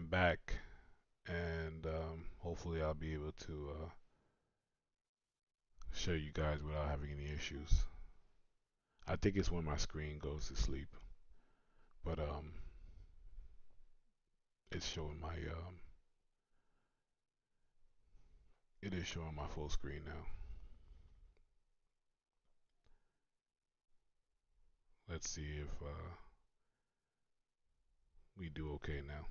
am back, and hopefully I'll be able to show you guys without having any issues. I think it's when my screen goes to sleep, but it's showing my it is showing my full screen now. Let's see if we do okay now.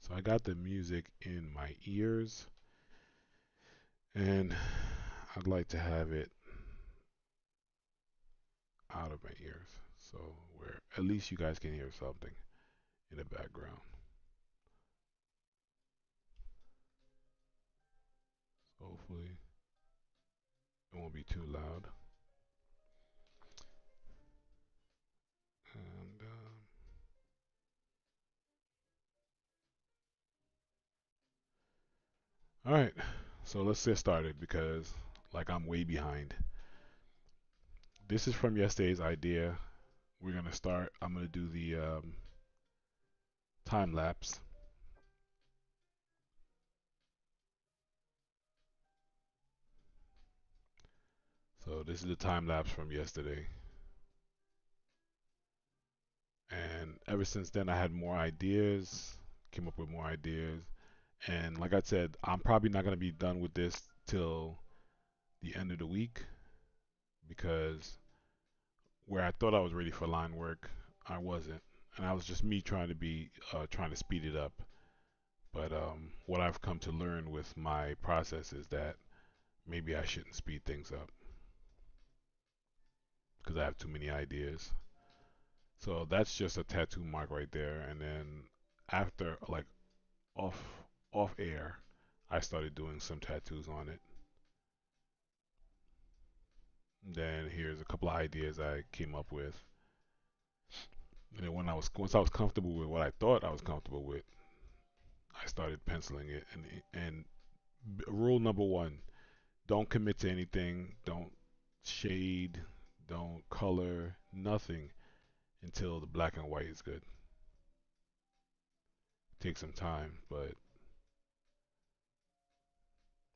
So I got the music in my ears, and I'd like to have it out of my ears, so where at least you guys can hear something in the background. So hopefully it won't be too loud. And all right, so let's get started because like I'm way behind. This is from yesterday's idea. We're gonna start. I'm gonna do the time lapse. So this is the time lapse from yesterday. And ever since then, I had more ideas, came up with more ideas. And like I said, I'm probably not gonna be done with this till the end of the week because where I thought I was ready for line work, I wasn't, and I was just me trying to be trying to speed it up. But what I've come to learn with my process is that maybe I shouldn't speed things up because I have too many ideas. So that's just a tattoo mark right there. And then after like off off air, I started doing some tattoos on it. Then here's a couple of ideas I came up with. And then once I was comfortable with what I thought I was comfortable with, I started penciling it. And rule number one: don't commit to anything. Don't shade. Don't color. Nothing until the black and white is good. Take some time, but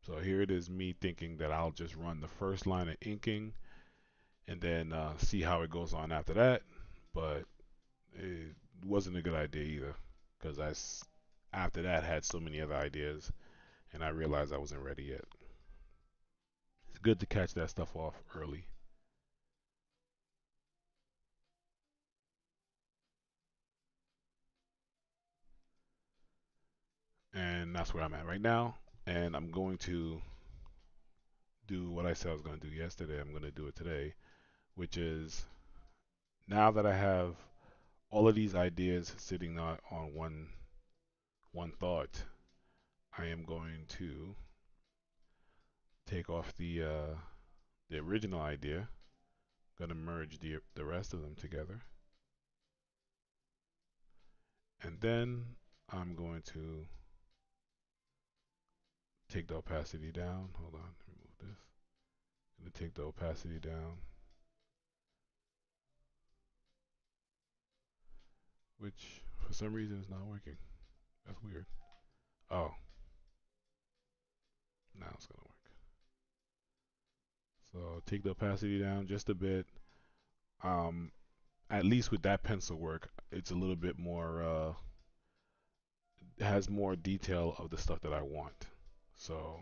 so here it is me thinking that I'll just run the first line of inking and then see how it goes on after that. But it wasn't a good idea either because after that had so many other ideas and I realized I wasn't ready yet. It's good to catch that stuff off early. And that's where I'm at right now. And I'm going to do what I said I was going to do yesterday. I'm going to do it today, which is now that I have all of these ideas sitting on one thought, I am going to take off the original idea. Going to merge the rest of them together, and then I'm going to take the opacity down. Hold on, remove this. I'm going to take the opacity down, which for some reason is not working. That's weird. Oh, now it's going to work. So take the opacity down just a bit. Um, at least with that pencil work, it's a little bit more. Has more detail of the stuff that I want. So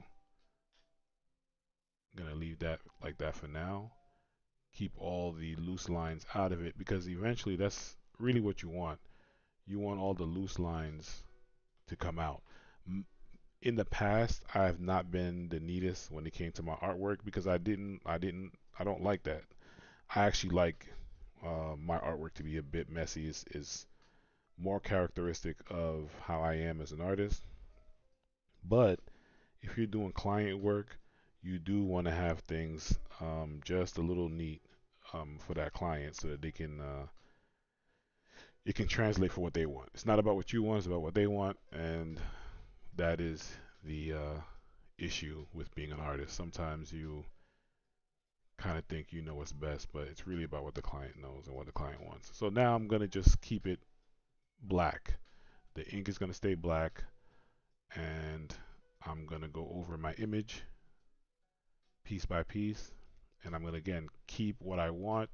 I'm gonna leave that like that for now. Keep all the loose lines out of it because eventually that's really what you want. You want all the loose lines to come out. In the past, I have not been the neatest when it came to my artwork because I don't like that. I actually like my artwork to be a bit messy. Is more characteristic of how I am as an artist. But if you're doing client work, you do want to have things just a little neat for that client so that they can it can translate for what they want. It's not about what you want, it's about what they want, and that is the issue with being an artist. Sometimes you kind of think you know what's best, but it's really about what the client knows and what the client wants. So now I'm gonna just keep it black. The ink is gonna stay black, and I'm gonna go over my image piece by piece, and I'm gonna again keep what I want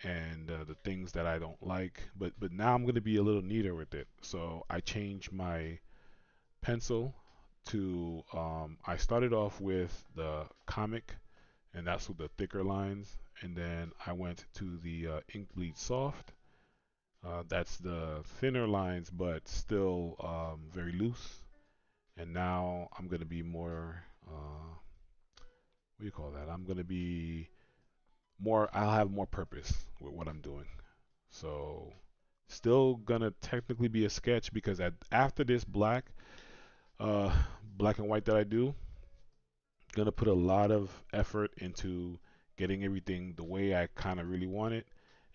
and the things that I don't like. But now I'm gonna be a little neater with it. So I changed my pencil to I started off with the comic, and that's with the thicker lines, and then I went to the ink bleed soft. That's the thinner lines, but still very loose. And now I'm gonna be more what do you call that? I'm gonna be more. I'll have more purpose with what I'm doing. So still gonna technically be a sketch because after this uh, black and white that I do, gonna put a lot of effort into getting everything the way I kind of really want it.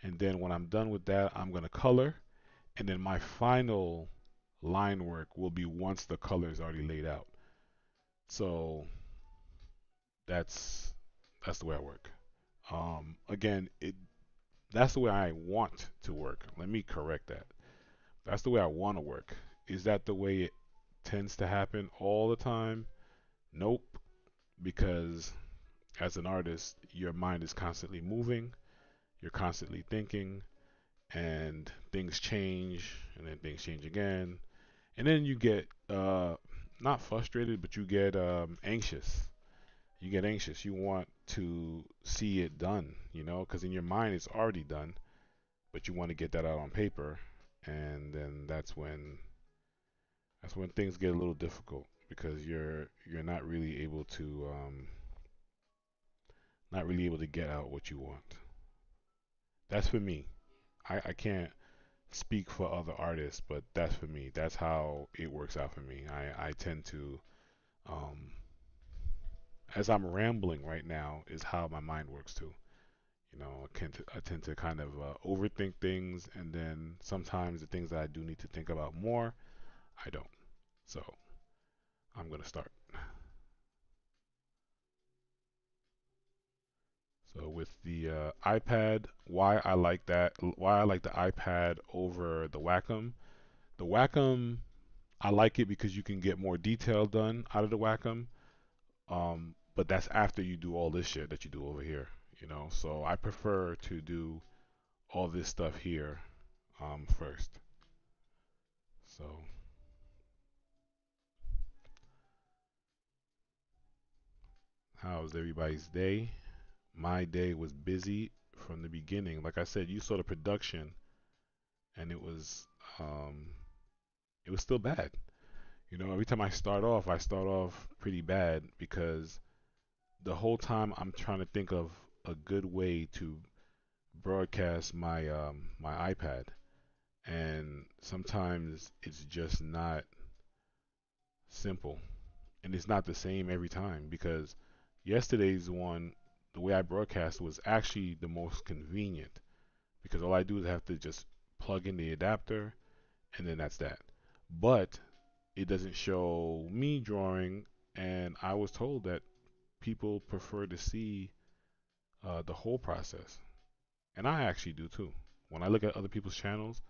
And then when I'm done with that, I'm gonna color, and then my final line work will be once the color is already laid out. So that's that's the way I work. Again, that's the way I want to work. Let me correct that. That's the way I want to work. Is that the way it tends to happen all the time? Nope, because as an artist, your mind is constantly moving, you're constantly thinking, and things change, and then things change again, and then you get not frustrated, but you get anxious. You get anxious. You want to see it done, because in your mind it's already done, but you want to get that out on paper, and then that's when things get a little difficult because you're not really able to get out what you want. That's for me. I can't speak for other artists, but that's for me. That's how it works out for me. I tend to um, as I'm rambling right now is how my mind works too. I tend to kind of overthink things, and then sometimes the things that I do need to think about more, I don't. So I'm gonna start. So with the iPad, why I like the iPad over the Wacom. The Wacom, I like it because you can get more detail done out of the Wacom. But that's after you do all this shit that you do over here. So I prefer to do all this stuff here first. So how was everybody's day? My day was busy from the beginning. Like I said, you saw the production, and um, it was still bad. Every time I start off pretty bad because the whole time I'm trying to think of a good way to broadcast my iPad, and sometimes it's just not simple, and it's not the same every time because yesterday's one, the way I broadcast was actually the most convenient because all I do is have to just plug in the adapter, and then that's that. But it doesn't show me drawing, and I was told that people prefer to see the whole process, and I actually do too. When I look at other people's channels,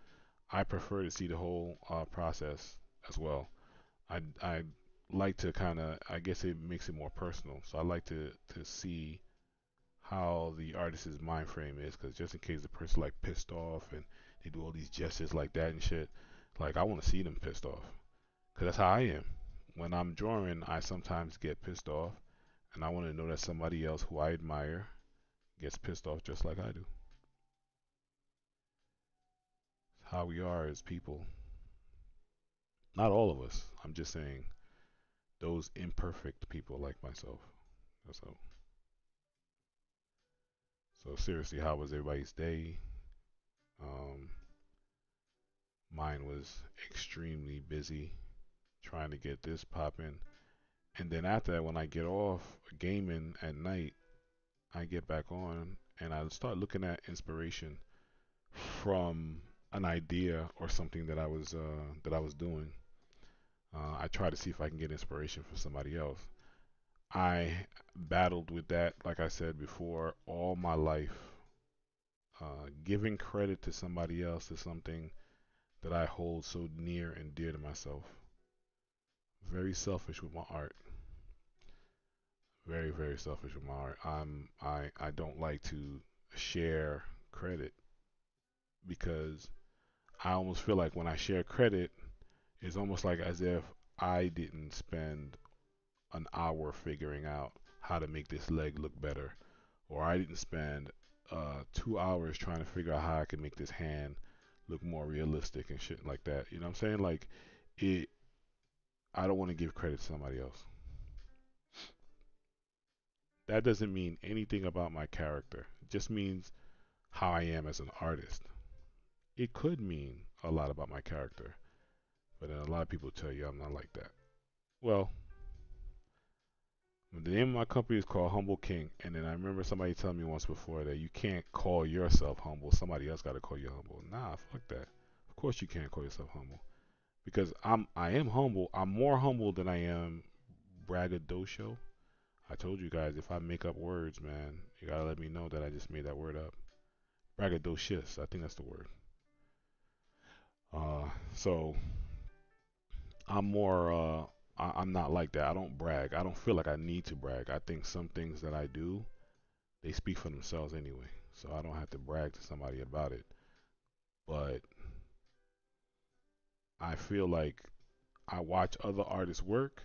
I prefer to see the whole process as well. I like to kind of, I guess it makes it more personal. So I like to see how the artist's mind frame is, because just in case the person like pissed off and they do all these gestures like that and shit, like I want to see them pissed off, because that's how I am. When I'm drawing, I sometimes get pissed off, and I want to know that somebody else who I admire gets pissed off just like I do. It's how we are as people. Not all of us. I'm just saying those imperfect people like myself. So, so seriously, how was everybody's day? Um, Mine was extremely busy trying to get this popping. And then after that, when I get off gaming at night, I get back on and I start looking at inspiration from an idea or something that I was doing, I try to see if I can get inspiration from somebody else. I battled with that, like I said before, all my life. Giving credit to somebody else is something that I hold so near and dear to myself. Very selfish with my art. Very, very selfish with my art. I don't like to share credit because I almost feel like when I share credit, it's almost like as if I didn't spend an hour figuring out how to make this leg look better, or I didn't spend 2 hours trying to figure out how I can make this hand look more realistic and shit like that. You know what I'm saying? Like, it. I don't want to give credit to somebody else. That doesn't mean anything about my character. It just means how I am as an artist. It could mean a lot about my character, but then a lot of people tell you I'm not like that. Well, the name of my company is called Humble King, and then I remember somebody telling me once before that you can't call yourself humble. Somebody else got to call you humble. Nah, fuck that. Of course you can't call yourself humble because I am humble. I'm more humble than I am braggadocio. I told you guys if I make up words, man, you gotta let me know that I just made that word up. Braggadocious, I think that's the word. So I'm more. I'm not like that. I don't brag. I don't feel like I need to brag. I think some things that I do, they speak for themselves anyway. So I don't have to brag to somebody about it. But I feel like I watch other artists work,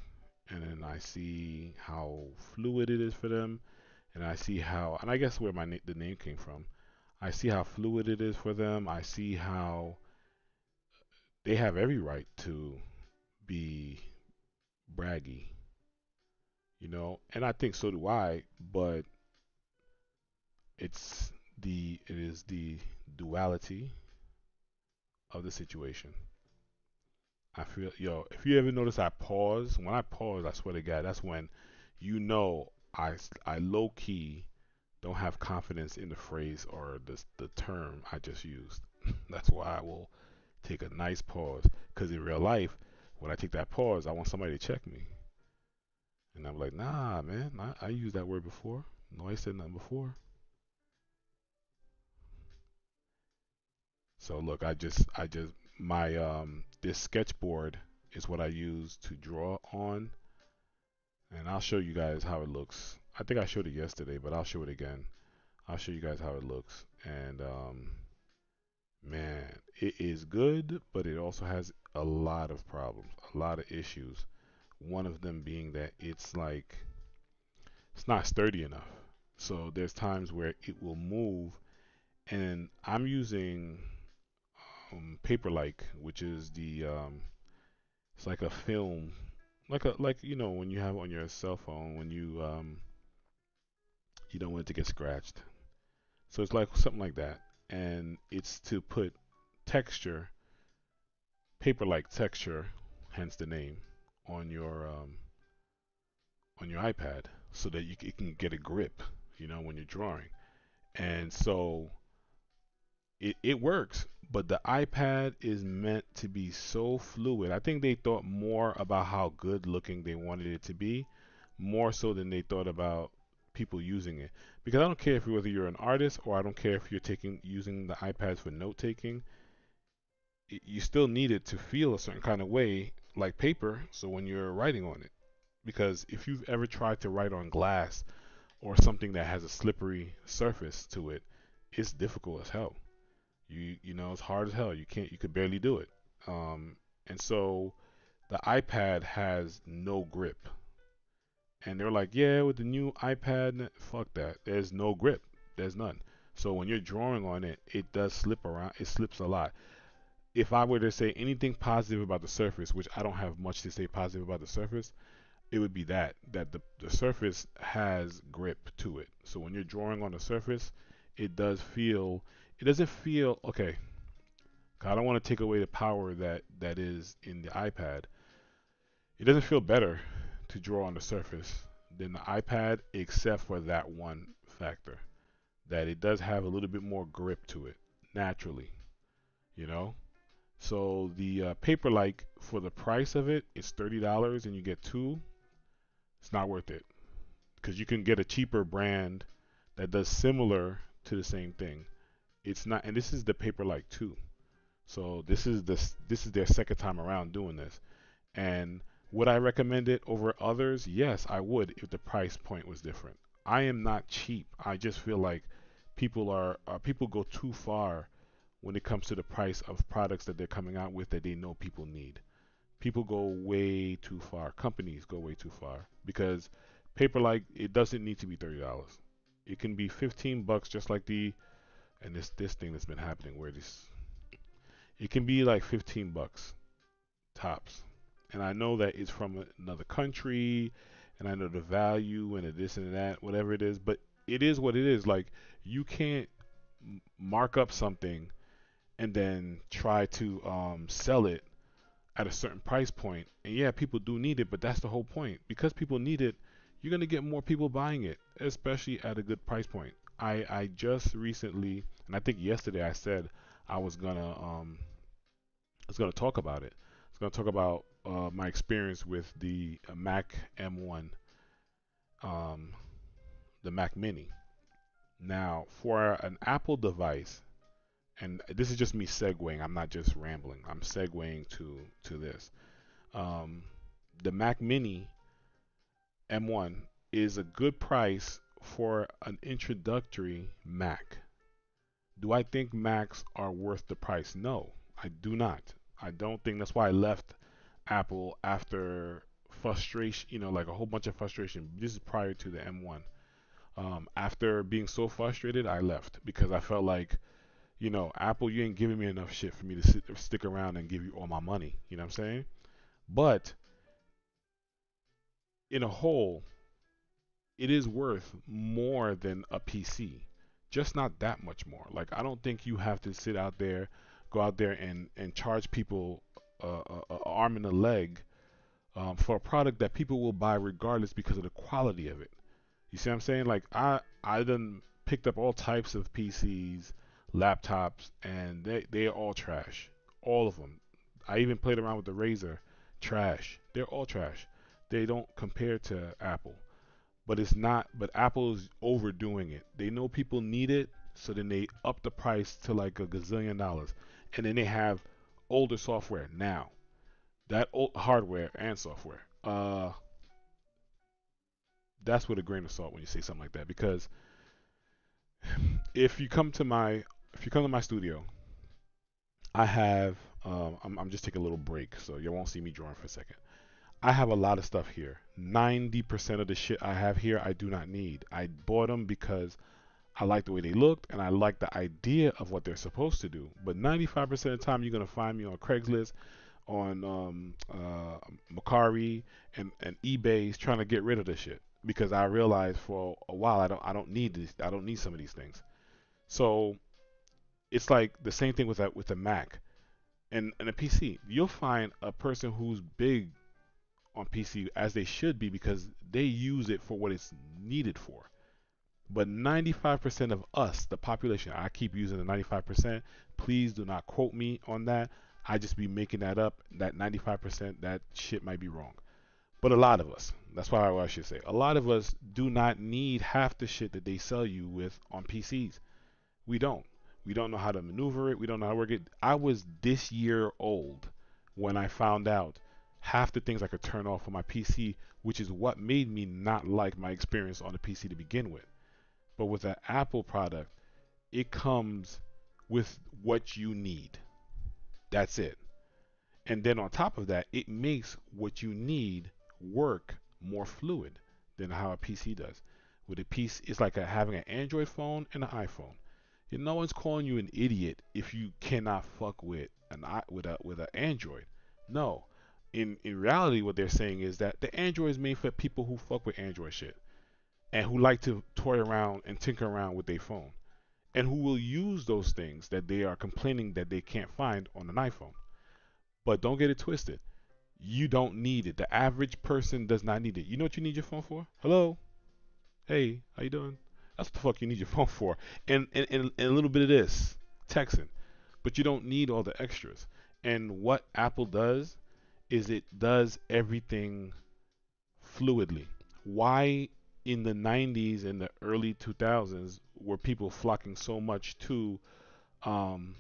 and then I see how fluid it is for them, and I see how, and I guess where the name came from. I see how fluid it is for them. I see how they have every right to be braggy, and I think so do I, but it is the duality of the situation. I feel, if you ever notice I pause, when I pause, I swear to God, that's when I low key don't have confidence in the phrase or the term I just used. That's why I will take a nice pause. Because in real life, when I take that pause, I want somebody to check me. And I'm like, nah, man, I used that word before. No, I said nothing before. So look, my this sketchboard is what I use to draw on, and I'll show you guys how it looks. I think I showed it yesterday, but I'll show it again. I'll show you guys how it looks, and man, it is good, but it also has a lot of problems, a lot of issues. One of them being that it's not sturdy enough. So there's times where it will move, and I'm using Paper-like, which is the it's like a film, like when you have on your cell phone when you don't want it to get scratched. So it's like something like that, and it's to put texture, paper-like texture, hence the name, on your iPad, so that it can get a grip, when you're drawing. And so it works, but the iPad is meant to be so fluid. I think they thought more about how good looking they wanted it to be, more so than they thought about people using it. Because I don't care if whether you're an artist or I don't care if you're taking using the iPads for note taking, you still need it to feel a certain kind of way, like paper. So when you're writing on it, because if you've ever tried to write on glass or something that has a slippery surface to it, it's difficult as hell. You know it's hard as hell. You could barely do it. And so the iPad has no grip, and they're like, yeah, with the new iPad, fuck that. There's no grip. There's none. So when you're drawing on it, it does slip around. It slips a lot. If I were to say anything positive about the Surface, which I don't have much to say positive about the Surface, it would be that the Surface has grip to it. So when you're drawing on the Surface, it doesn't feel okay. I don't want to take away the power that is in the iPad. It doesn't feel better to draw on the Surface than the iPad, except for that one factor, that it does have a little bit more grip to it naturally. you know. So the paper like for the price of it, it's $30 and you get two. It's not worth it because you can get a cheaper brand that does similar to the same thing. It's not, and this is the paper like two. So this is their second time around doing this. And would I recommend it over others? Yes, I would if the price point was different. I am not cheap. I just feel like people go too far when it comes to the price of products that they're coming out with that they know people need. People go way too far. Companies go way too far because paper like it doesn't need to be $30. It can be $15 just like the and this thing that's been happening where this it can be like $15 tops. And I know that it's from another country, and I know the value and the this and that, whatever it is. But it is what it is. Like you can't mark up something and then try to sell it at a certain price point. And yeah, people do need it, but that's the whole point. Because people need it, you're gonna get more people buying it, especially at a good price point. I just recently, and I think yesterday I said I was gonna talk about it. I was gonna talk about my experience with the Mac M1, um, the Mac Mini. Now, for an Apple device, and this is just me segueing. I'm not just rambling. I'm segueing to this. Um, the Mac Mini M1 is a good price for an introductory Mac. Do I think Macs are worth the price? No, I do not. I don't think that's why I left Apple after frustration, like a whole bunch of frustration. This is prior to the M1. After being so frustrated, I left because I felt like, Apple, you ain't giving me enough shit for me to stick around and give you all my money. You know what I'm saying? But in a whole, it is worth more than a PC. Just not that much more. Like I don't think you have to go out there and charge people a arm and a leg for a product that people will buy regardless because of the quality of it. You see what I'm saying? Like I done picked up all types of PCs, laptops, and they're all trash. All of them. I even played around with the Razer. Trash. They're all trash. They don't compare to Apple. But it's not. But Apple's overdoing it. They know people need it, so then they up the price to like a gazillion dollars, and then they have older software now. That old hardware and software. That's with a grain of salt when you say something like that because if you come to my if you come to my studio, I have I'm just taking a little break so you won't see me drawing for a second. I have a lot of stuff here. 90% of the shit I have here I do not need. I bought them because I like the way they looked and I like the idea of what they're supposed to do. But 95% of the time you're gonna find me on Craigslist, on Macari, and eBay's trying to get rid of this shit because I realized for a while I don't need this. I don't need some of these things. So it's like the same thing with a Mac and a PC. You'll find a person who's big on PC as they should be because they use it for what it's needed for. But 95% of us, the population, I keep using the 95%. Please do not quote me on that. I just be making that up. That 95%, that shit might be wrong. But a lot of us, that's why I should say, a lot of us do not need half the shit that they sell you with on PCs. We don't. We don't know how to maneuver it. We don't know how to work it. I was this year old when I found out half the things I could turn off on my PC, which is what made me not like my experience on the PC to begin with. But with an Apple product, it comes with what you need. That's it. And then on top of that, it makes what you need work more fluid than how a PC does. With a PC, it's like having an Android phone and an iPhone. And no one's calling you an idiot if you cannot fuck with an Android. No. In reality, what they're saying is that the Android is made for people who fuck with Android shit and who like to toy around and tinker around with their phone and who will use those things that they are complaining that they can't find on an iPhone. But don't get it twisted. You don't need it. The average person does not need it. You know what you need your phone for? Hello? Hey, how you doing? That's what the fuck you need your phone for. And a little bit of this. Texting. but you don't need all the extras. And what Apple does is it does everything fluidly. Why in the 90s and the early 2000s were people flocking so much um,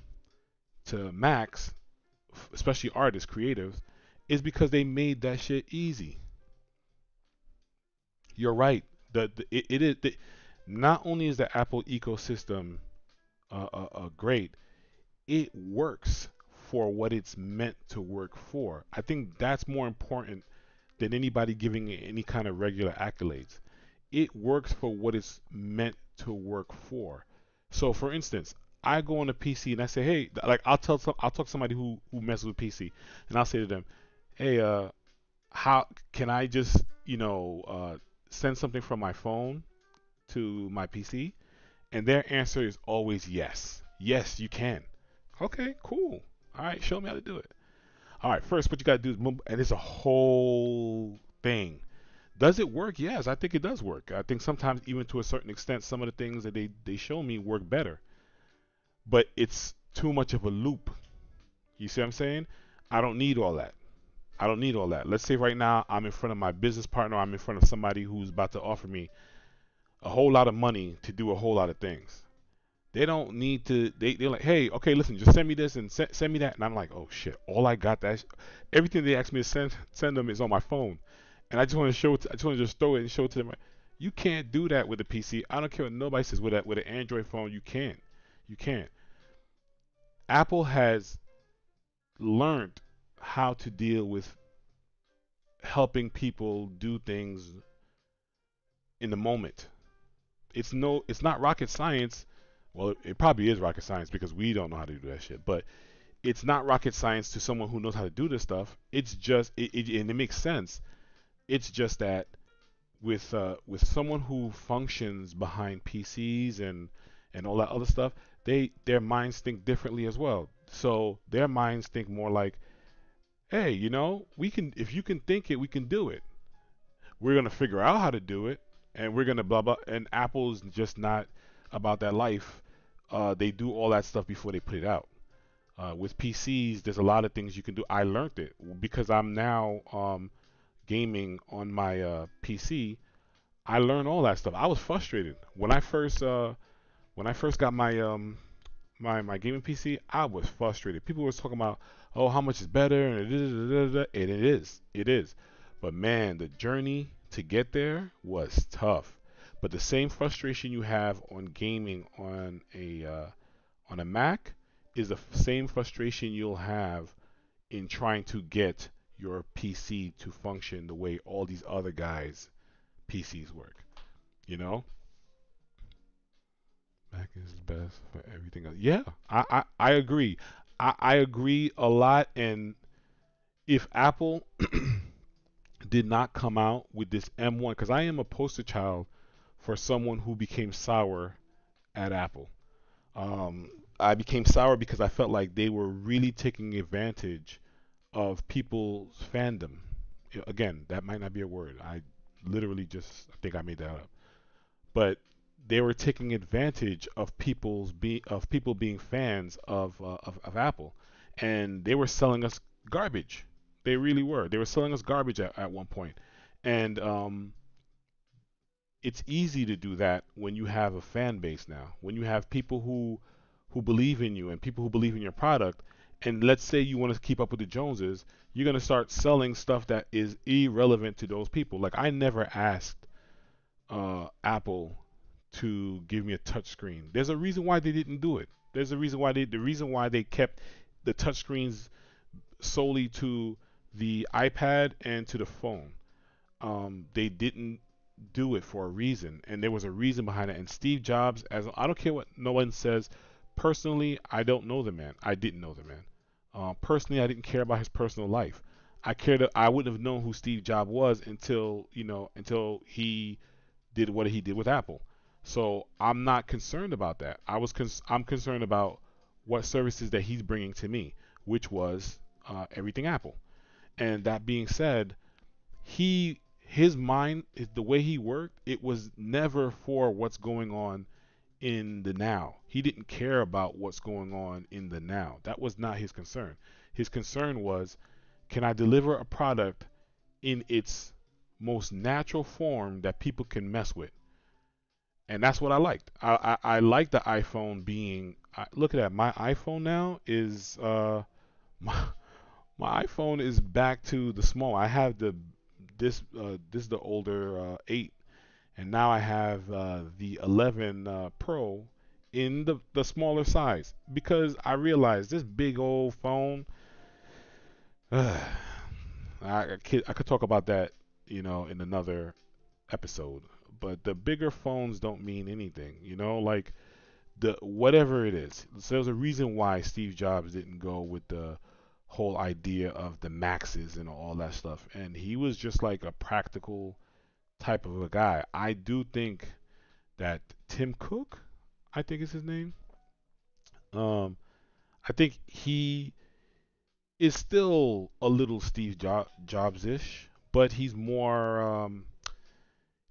to Macs, especially artists, creatives, is because they made that shit easy. You're right. It is not only is the Apple ecosystem great, it works for what it's meant to work for. I think that's more important than anybody giving it any kind of regular accolades. It works for what it's meant to work for. So, for instance, I go on a PC and I say, hey, like I'll talk to somebody who messes with PC, and I'll say to them, hey, how can I just send something from my phone to my PC? And their answer is always yes. Yes, you can. Okay, cool. All right, show me how to do it. All right, first, what you got to do is, and it's a whole thing. Does it work? Yes, I think it does work. I think sometimes, even to a certain extent, some of the things that they show me work better. But it's too much of a loop. You see what I'm saying? I don't need all that. I don't need all that. Let's say right now I'm in front of my business partner, I'm in front of somebody who's about to offer me a whole lot of money to do a whole lot of things. They don't need to. They're like, hey, okay, listen, just send me this and send me that, and I'm like, oh shit, all I got everything they asked me to send them is on my phone, and I just want to show it. I just want to just throw it and show it to them. You can't do that with a PC. I don't care what nobody says. With an Android phone, you can't. You can't. Apple has learned how to deal with helping people do things in the moment. It's not rocket science. Well, it probably is rocket science because we don't know how to do that shit. But it's not rocket science to someone who knows how to do this stuff. It's just and it makes sense. It's just that with someone who functions behind PCs and all that other stuff, their minds think differently as well. So their minds think more like, hey, we can if you can think it, we can do it. We're gonna figure out how to do it, and we're gonna blah blah. And Apple's just not about that life. They do all that stuff before they put it out. With PCs, there's a lot of things you can do. I learned it because I'm now gaming on my PC. I learned all that stuff. I was frustrated when I first got my gaming PC. I was frustrated. People were talking about, oh, how much is better, and it is. But man, the journey to get there was tough. But the same frustration you have on gaming on a Mac is the same frustration you'll have in trying to get your PC to function the way all these other guys' PCs work. You know, Mac is best for everything else. Yeah, I agree. I agree a lot. And if Apple did not come out with this M1, because I am a poster child for someone who became sour at Apple. Um, I became sour because I felt like they were really taking advantage of people's fandom. Again, that might not be a word. I literally just I think I made that up. But they were taking advantage of people being fans of Apple, and they were selling us garbage. They really were. They were selling us garbage at one point, and it's easy to do that when you have a fan base now. When you have people who believe in you and people who believe in your product, and let's say you want to keep up with the Joneses, you're going to start selling stuff that is irrelevant to those people. Like I never asked Apple to give me a touch screen. There's a reason why they didn't do it. There's a reason why they kept the touch screens solely to the iPad and to the phone. They didn't do it for a reason, and there was a reason behind it. And Steve Jobs, as I don't care what no one says, personally, I don't know the man. I didn't know the man. Personally, I didn't care about his personal life. I wouldn't have known who Steve Jobs was until he did what he did with Apple. So I'm not concerned about that. I'm concerned about what services that he's bringing to me, which was everything Apple. And that being said, his mind, the way he worked, it was never for what's going on in the now. He didn't care about what's going on in the now. That was not his concern. His concern was, can I deliver a product in its most natural form that people can mess with? And that's what I liked. I like the iPhone being. Look at that. My iPhone now is my my iPhone is back to the small. I have this is the older 8, and now I have the 11 Pro in the smaller size because I realized this big old phone. I could talk about that, in another episode. But the bigger phones don't mean anything, like the whatever it is. So there's a reason why Steve Jobs didn't go with the whole idea of the Maxes and all that stuff. And he was just like a practical type of a guy. I do think that Tim Cook, I think is his name. Um, I think he is still a little Jobs-ish, but he's more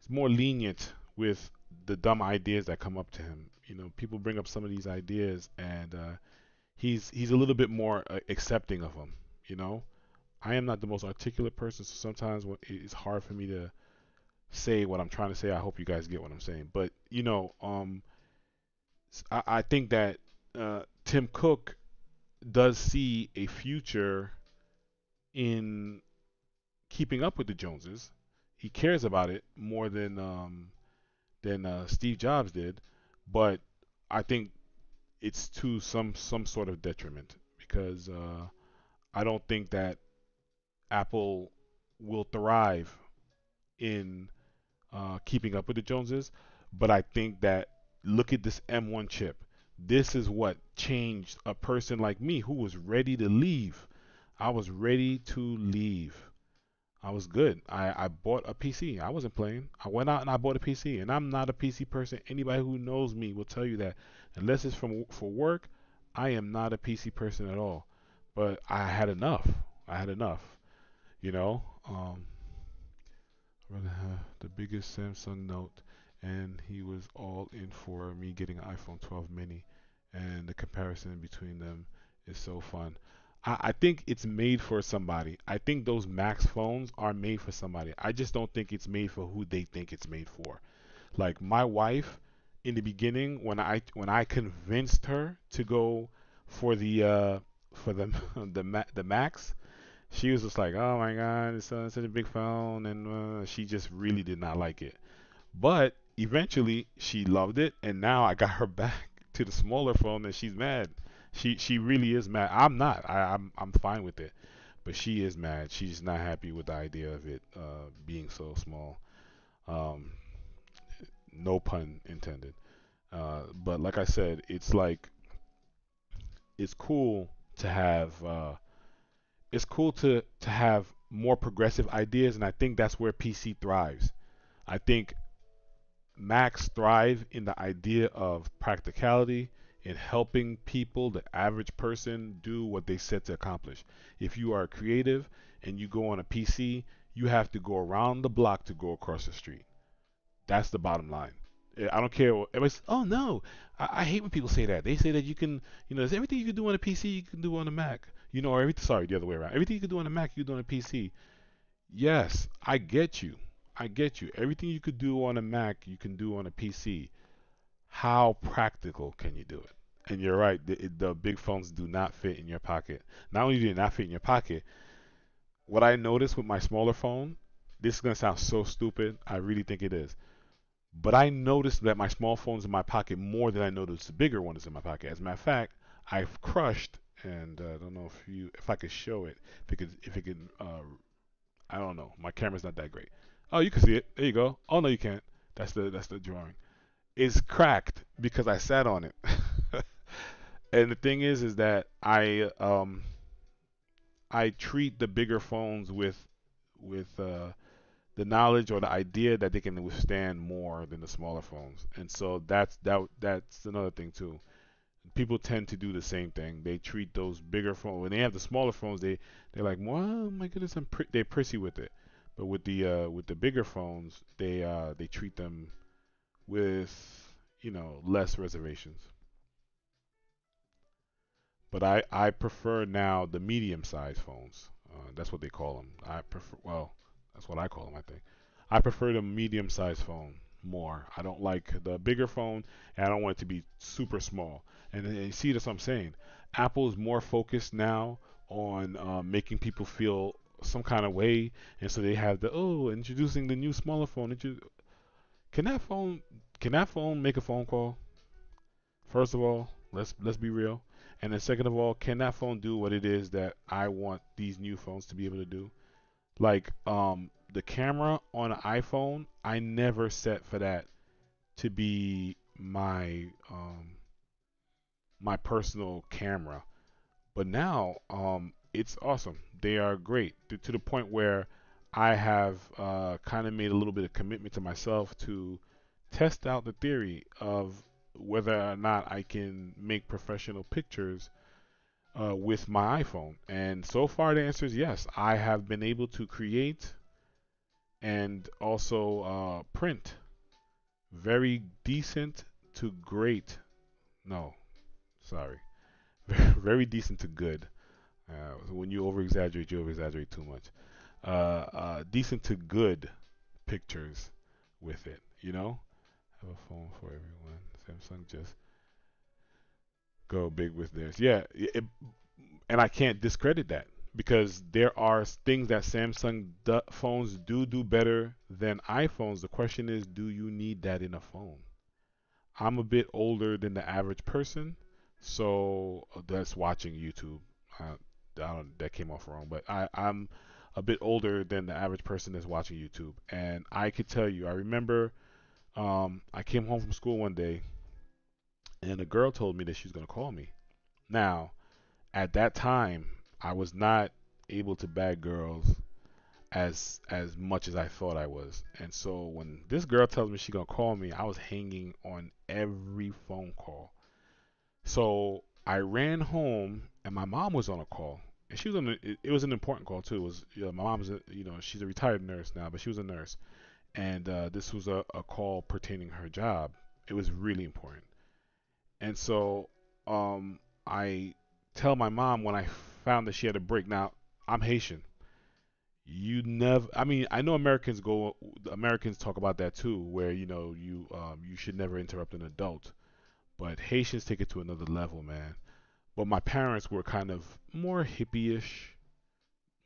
lenient with the dumb ideas that come up to him. People bring up some of these ideas, and he's a little bit more accepting of them. You know, I am not the most articulate person, so sometimes it's hard for me to say what I'm trying to say. I hope you guys get what I'm saying. But I think that Tim Cook does see a future in keeping up with the Joneses. He cares about it more than Steve Jobs did, but I think it's to some sort of detriment because I don't think that Apple will thrive in keeping up with the Joneses. But I think that look at this M1 chip. This is what changed a person like me who was ready to leave. I was ready to leave. I was good. I bought a PC. I wasn't playing. I went out and I bought a PC. And I'm not a PC person. Anybody who knows me will tell you that unless it's for work, I am not a PC person at all. But I had enough. I had enough. You know. Rather have the biggest Samsung Note, and he was all in for me getting an iPhone 12 mini, and the comparison between them is so fun. I think it's made for somebody. I think those Max phones are made for somebody. I just don't think it's made for who they think it's made for. Like my wife, in the beginning, when I convinced her to go for the the Max, she was just like, "Oh my God, it's such a big phone," and she just really did not like it. But eventually, she loved it, and now I got her back to the smaller phone, and she's mad. She really is mad. I'm not. I'm fine with it, but she is mad. She's not happy with the idea of it being so small. Um, no pun intended. But like I said, it's like it's cool to have. It's cool to have more progressive ideas, and I think that's where PC thrives. I think Macs thrive in the idea of practicality in helping people, the average person, do what they set to accomplish. If you are creative and you go on a PC, you have to go around the block to go across the street. That's the bottom line. I don't care. Everybody says, "Oh no, I hate when people say that." They say that you can, there's everything you can do on a PC, you can do on a Mac. Or everything. Sorry, the other way around. Everything you can do on a Mac, you can do on a PC. Yes, I get you. I get you. Everything you could do on a Mac, you can do on a PC. How practical can you do it? And you're right. The big phones do not fit in your pocket. Not only do they not fit in your pocket, what I noticed with my smaller phone, this is gonna sound so stupid. I really think it is. But I noticed that my small phone's in my pocket more than I noticed the bigger one is in my pocket. As a matter of fact, I've crushed, and I don't know if I could show it, if it could, I don't know. My camera's not that great. Oh, you can see it. There you go. Oh no, you can't. That's the drawing. It's cracked because I sat on it. And the thing is that I treat the bigger phones with the knowledge or the idea that they can withstand more than the smaller phones. And so that's another thing too. People tend to do the same thing. They treat those bigger phones when they have the smaller phones. They're like, well, oh my goodness, they're prissy with it. But with the bigger phones, they treat them with less reservations. But I prefer now the medium sized phones. That's what they call them. I prefer, well, that's what I call them, I think. I prefer the medium sized phone more. I don't like the bigger phone, and I don't want it to be super small. And you see, that's what I'm saying. Apple is more focused now on making people feel some kind of way, and so they have the, introducing the new smaller phone. Can that phone can that phone make a phone call? First of all, let's be real. And then second of all, can that phone do what it is that I want these new phones to be able to do? Like the camera on an iPhone, I never set for that to be my personal camera. But now it's awesome. They are great to the point where I have kind of made a little bit of commitment to myself to test out the theory of whether or not I can make professional pictures with my iPhone. And so far, the answer is yes. I have been able to create and also print very decent to great. No, sorry. Very decent to good. When you over exaggerate, you over exaggerate too much. Decent to good pictures with it, you know? Have a phone for everyone. Samsung just go big with theirs. Yeah, and I can't discredit that because there are things that Samsung phones do better than iPhones. The question is, do you need that in a phone? I'm a bit older than the average person, so that's watching YouTube. That came off wrong, but I'm a bit older than the average person that's watching YouTube, and I could tell you, I remember I came home from school one day, and a girl told me that she was gonna call me. Now, at that time, I was not able to bag girls as much as I thought I was. And so when this girl tells me she's gonna call me, I was hanging on every phone call. So I ran home and my mom was on a call. And she was on it was an important call too. It was my mom's she's a retired nurse now, but she was a nurse. And this was a call pertaining to her job. It was really important. And so I tell my mom when I found that she had a break. Now I'm Haitian. You never. I mean, I know Americans talk about that too, where you should never interrupt an adult. But Haitians take it to another level, man. But my parents were kind of more hippie-ish,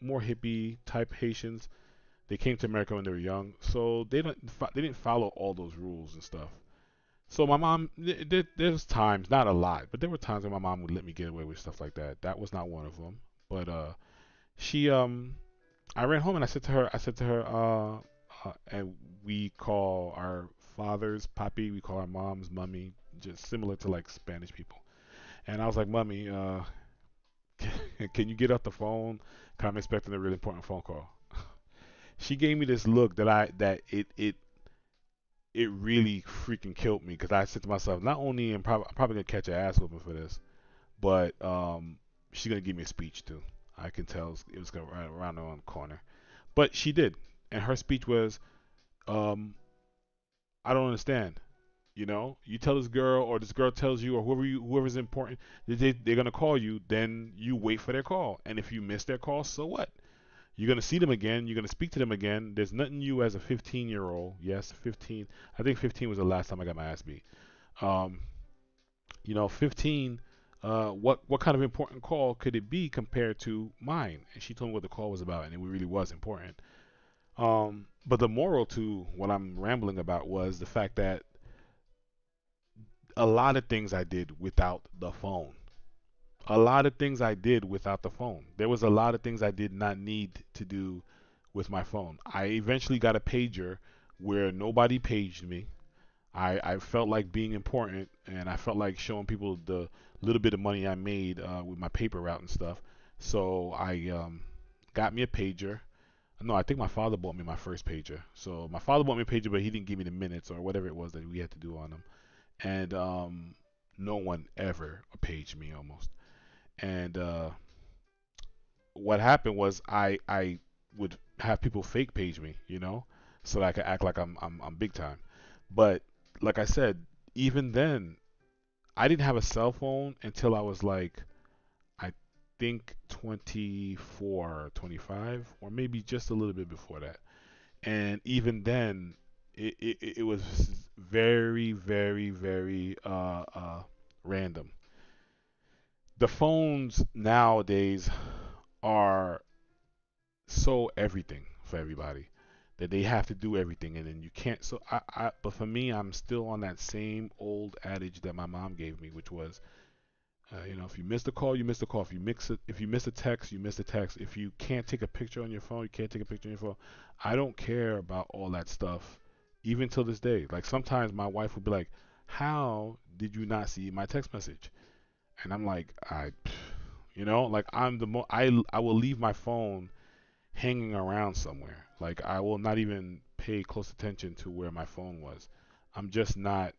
more hippie type Haitians. They came to America when they were young, so they didn't follow all those rules and stuff. So my mom, there's times, not a lot, but there were times when my mom would let me get away with stuff like that. That was not one of them. But she I ran home and and we call our fathers papi, we call our moms mummy, just similar to like Spanish people. And I was like, Mummy, can you get off the phone? 'Cause I'm expecting a really important phone call. She gave me this look that it really freaking killed me because I said to myself, not only am I'm probably gonna catch an ass whooping for this, but she's gonna give me a speech too. I can tell it was gonna run around the corner. But she did, and her speech was, um, "I don't understand. You tell this girl, or this girl tells you, or whoever's important, they're gonna call you. Then you wait for their call, and if you miss their call, so what? You're gonna see them again. You're gonna speak to them again. There's nothing you as a 15-year-old. Yes, 15. I think 15 was the last time I got my ass beat. 15. What kind of important call could it be compared to mine?" And she told me what the call was about, and it really was important. But the moral to what I'm rambling about was the fact that a lot of things I did without the phone. A lot of things I did without the phone. There was a lot of things I did not need to do with my phone. I eventually got a pager where nobody paged me. I felt like being important, and I felt like showing people the little bit of money I made with my paper route and stuff. So I got me a pager. No, I think my father bought me my first pager. So my father bought me a pager, but he didn't give me the minutes or whatever it was that we had to do on them. And no one ever paged me almost. And what happened was I would have people fake page me, so that I could act like I'm big time. But like I said, even then, I didn't have a cell phone until I was like, I think 24, 25, or maybe just a little bit before that. And even then, it was very, very, very random. The phones nowadays are so everything for everybody that they have to do everything, and then you can't. So but for me, I'm still on that same old adage that my mom gave me, which was, if you miss the call, you miss the call. If you miss a text, you miss a text. If you can't take a picture on your phone, you can't take a picture on your phone. I don't care about all that stuff, even till this day. Like sometimes my wife will be like, "How did you not see my text message?" And I'm like, like I will leave my phone hanging around somewhere. Like I will not even pay close attention to where my phone was. I'm just not,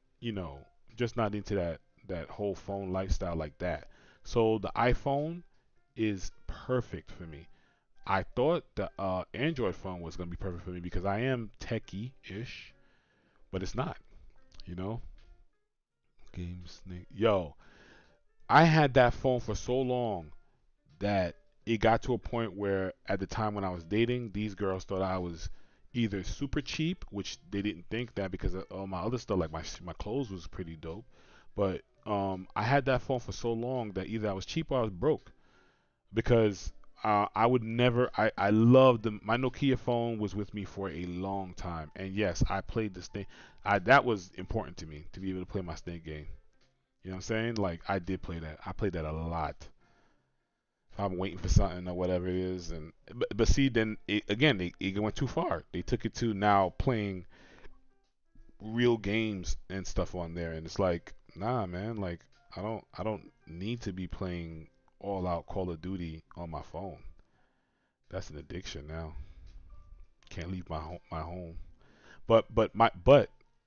just not into that whole phone lifestyle like that. So the iPhone is perfect for me. I thought the Android phone was gonna be perfect for me because I am techie-ish, but it's not. You know, Game Snake. Yo, I had that phone for so long that it got to a point where at the time when I was dating, these girls thought I was either super cheap, which they didn't think that because of all my other stuff, like my clothes was pretty dope. But I had that phone for so long that either I was cheap or I was broke because I would never. I loved my Nokia phone was with me for a long time, and yes, I played this thing. That was important to me to be able to play my snake game. You know what I'm saying? Like I did play that. I played that a lot if I'm waiting for something or whatever it is. And but see, then again, it went too far. They took it to now playing real games and stuff on there, and it's like, nah, man. Like I don't need to be playing all out Call of Duty on my phone. That's an addiction now. Can't leave my home. But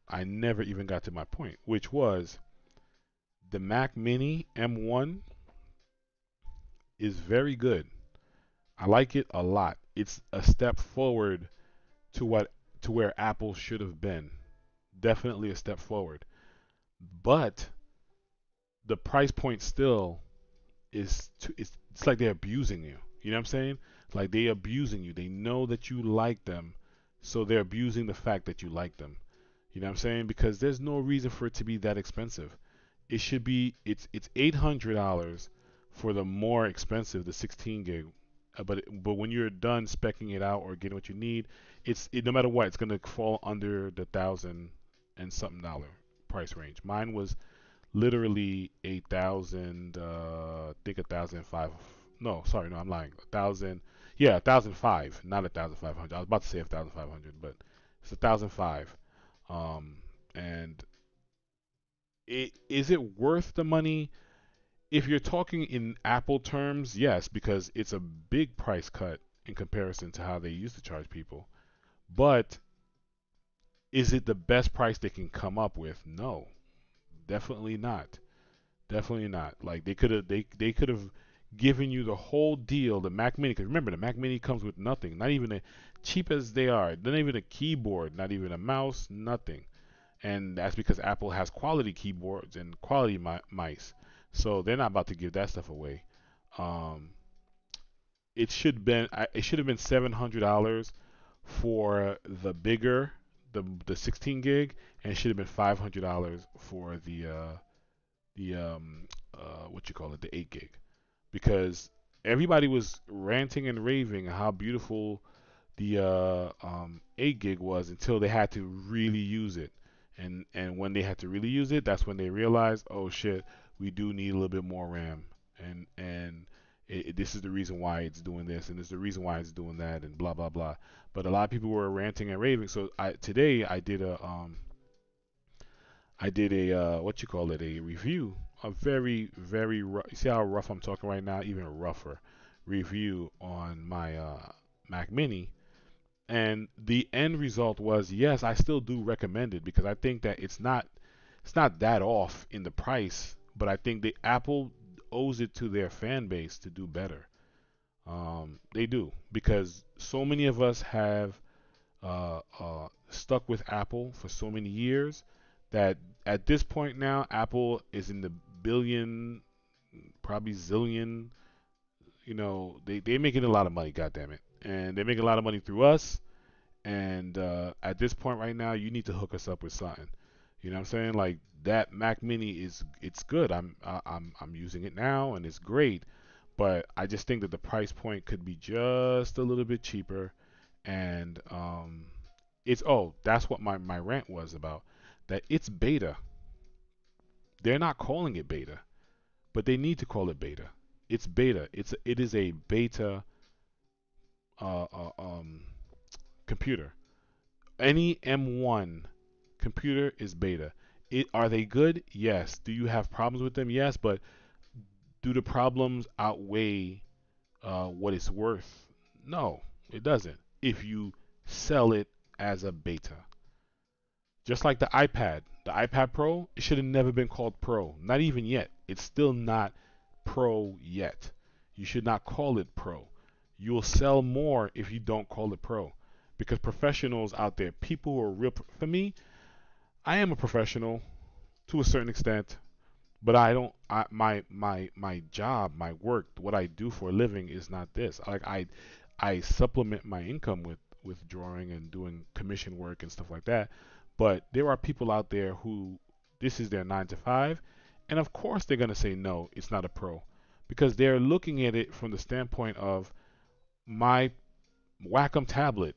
I never even got to my point, which was the Mac Mini M1 is very good. I like it a lot. It's a step forward to what to where Apple should have been. Definitely a step forward. But the price point still it's like they're abusing you. You know what I'm saying? Like they abusing you. They know that you like them, so they're abusing the fact that you like them. You know what I'm saying? Because there's no reason for it to be that expensive. It should be it's $800 for the more expensive, the 16 gig. But when you're done specking it out or getting what you need, no matter what, it's gonna fall under the thousand and something dollar price range. Mine was literally 8,000. I think 1,005. No, sorry, no, I'm lying. 1,000. Yeah, 1,005, not 1,500. I was about to say 1,500, but it's 1,005. Um, and is it worth the money? If you're talking in Apple terms, yes, because it's a big price cut in comparison to how they used to charge people. But is it the best price they can come up with? No, definitely not. Definitely not. Like they could have given you the whole deal, the Mac Mini. Because remember, the Mac Mini comes with nothing, not even cheap as they are, not even a keyboard, not even a mouse, nothing. And that's because Apple has quality keyboards and quality mice, so they're not about to give that stuff away. Um, it should have been $700 for the bigger the 16 gig, and it should have been $500 for the what you call it, the 8 gig, because everybody was ranting and raving how beautiful the 8 gig was until they had to really use it. And when they had to really use it, that's when they realized, oh shit, we do need a little bit more RAM. And this is the reason why it's doing this, and this is the reason why it's doing that, and blah blah blah. But a lot of people were ranting and raving. So today I did a what you call it, a review, a very very rough. You see how rough I'm talking right now, even rougher review on my Mac Mini. And the end result was, yes, I still do recommend it because I think that it's not that off in the price, but I think the Apple owes it to their fan base to do better. They do, because so many of us have stuck with Apple for so many years that at this point now, Apple is in the billion, probably zillion. They're making a lot of money. God damn it, and they're making a lot of money through us. And at this point right now, you need to hook us up with something. You know what I'm saying? Like that Mac Mini it's good. I'm using it now and it's great. But I just think that the price point could be just a little bit cheaper. And that's what my rant was about. That it's beta. They're not calling it beta, but they need to call it beta. It's beta. It is a beta uh, uh, um, computer. Any M1 computer is beta. Are they good? Yes. Do you have problems with them? Yes. But do the problems outweigh what it's worth? No, it doesn't. If you sell it as a beta, just like the iPad Pro, it should have never been called Pro. Not even yet. It's still not Pro yet. You should not call it Pro. You'll sell more if you don't call it Pro. Because professionals out there, people who are real, for me, I am a professional to a certain extent, but I don't. My job, my work, what I do for a living is not this. Like I supplement my income with drawing and doing commission work and stuff like that. But there are people out there who this is their 9 to 5, and of course they're gonna say no, it's not a pro, because they're looking at it from the standpoint of my Wacom tablet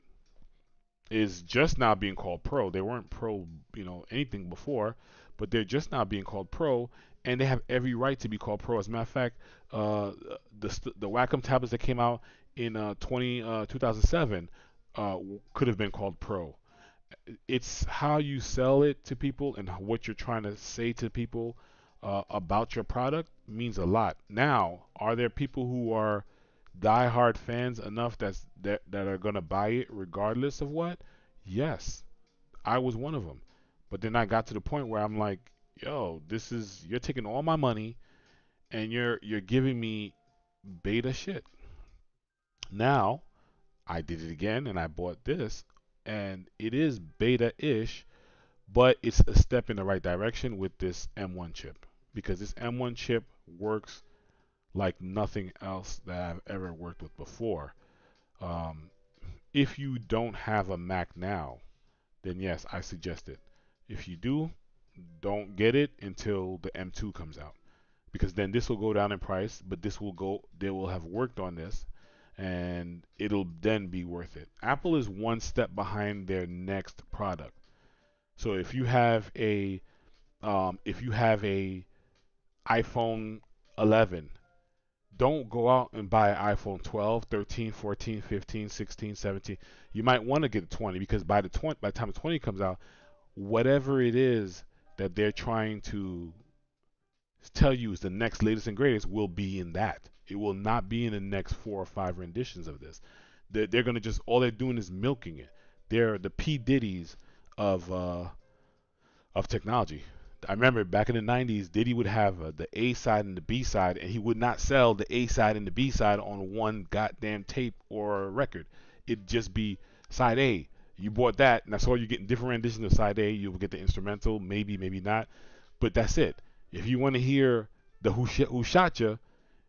is just now being called pro. They weren't pro, anything before, but they're just now being called pro, and they have every right to be called pro. As a matter of fact, uh, the Wacom tablets that came out in 2007 could have been called pro. It's how you sell it to people and what you're trying to say to people about your product means a lot. Now, are there people who are diehard fans enough that are gonna buy it regardless of what? Yes, I was one of them. But then I got to the point where I'm like, yo, you're taking all my money and you're giving me beta shit. Now I did it again and I bought this, and it is beta-ish, but it's a step in the right direction with this M1 chip, because this M1 chip works like nothing else that I've ever worked with before. Um, if you don't have a Mac now, then yes, I suggest it. If you do, don't get it until the M2 comes out, because then this will go down in price, but they will have worked on this, and it'll then be worth it. Apple is one step behind their next product. So if you have a iPhone 11, don't go out and buy an iPhone 12, 13, 14, 15, 16, 17. You might want to get a 20, because by the time 20 comes out, whatever it is that they're trying to tell you is the next latest and greatest will be in that. It will not be in the next 4 or 5 renditions of this. They're gonna just all they're doing is milking it. They're the P Diddy's of technology. I remember back in the 90s, Diddy would have the A side and the B side, and he would not sell the A side and the B side on one goddamn tape or record. It'd just be side A. You bought that, and that's all you get in different renditions of side A. You'll get the instrumental, maybe, maybe not, but that's it. If you want to hear the Who Shot Ya,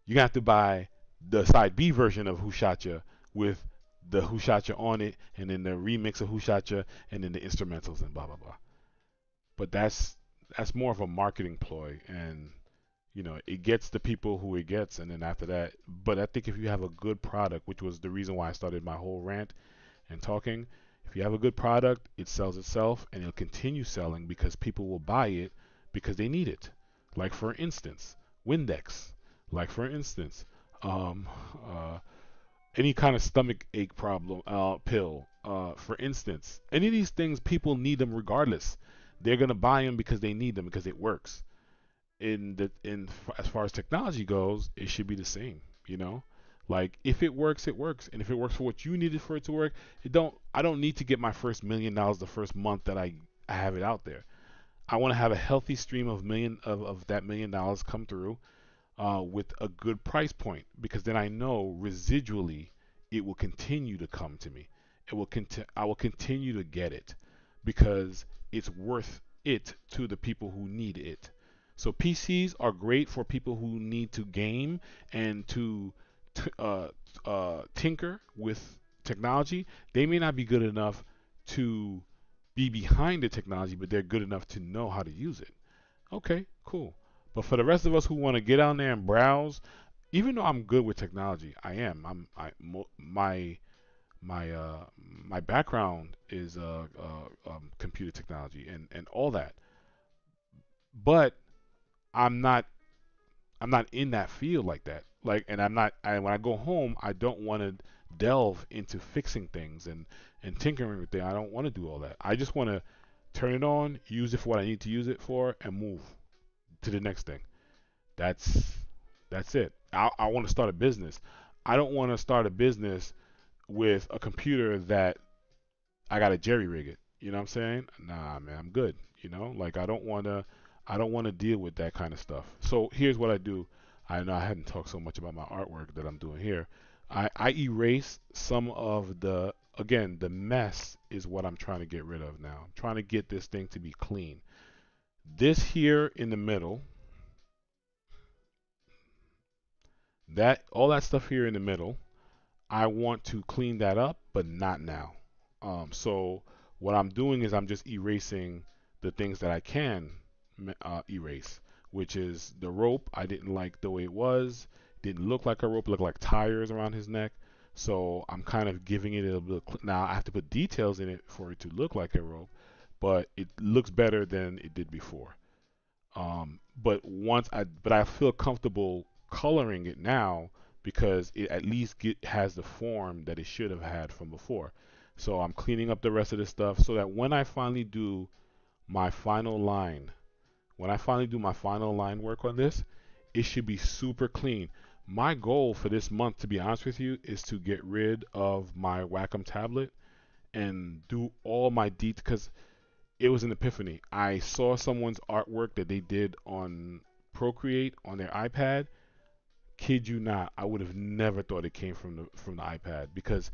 you have to buy the side B version of Who Shot Ya with the Who Shot Ya on it, and then the remix of Who Shot Ya, and then the instrumentals and blah blah blah. But that's more of a marketing ploy, and it gets the people who it gets, and then after that. But I think if you have a good product, which was the reason why I started my whole rant and talking, if you have a good product, it sells itself, and it'll continue selling because people will buy it because they need it. Like for instance, Windex. Like for instance, um, uh, any kind of stomach ache problem pill. For instance, any of these things, people need them regardless. They're gonna buy them because they need them because it works. As far as technology goes, it should be the same. Like if it works, it works, and if it works for what you needed for it to work, it don't. I don't need to get my first $1 million the first month that I have it out there. I want to have a healthy stream of that $1 million come through with a good price point, because then I know residually it will continue to come to me. I will continue to get it because it's worth it to the people who need it. So PCs are great for people who need to game and to t- uh, tinker with technology. They may not be good enough to be behind the technology, but they're good enough to know how to use it. Okay, cool. But for the rest of us who want to get on there and browse, even though I'm good with technology, I am. My background is computer technology and all that. But I'm not I'm not in that field like that. Like, and I'm not. When I go home, I don't want to delve into fixing things and tinkering with things. I don't want to do all that. I just want to turn it on, use it for what I need to use it for, and move to the next thing. That's that's it. I want to start a business. I don't want to start a business with a computer that I gotta jerry rig it. You know what I'm saying? Nah, man, I'm good. You know, like I don't wanna deal with that kind of stuff. So here's what I do. I know I hadn't talked so much about my artwork that I'm doing here. I erase some of the again the mess is what I'm trying to get rid of now. I'm trying to get this thing to be clean. This here in the middle, that all that stuff here in the middle, I want to clean that up, but not now. So what I'm doing is I'm just erasing the things that I can erase, which is the rope. I didn't like the way it was. Didn't look like a rope. Looked like tires around his neck. So I'm kind of giving it a bit. Now I have to put details in it for it to look like a rope, but it looks better than it did before. But I feel comfortable coloring it now because it at least has the form that it should have had from before. So I'm cleaning up the rest of this stuff so that when I finally do my final line, when I finally do my final line work on this, it should be super clean. My goal for this month, to be honest with you, is to get rid of my Wacom tablet and do all my details because it was an epiphany. I saw someone's artwork that they did on Procreate on their iPad. Kid you not, I would have never thought it came from the iPad because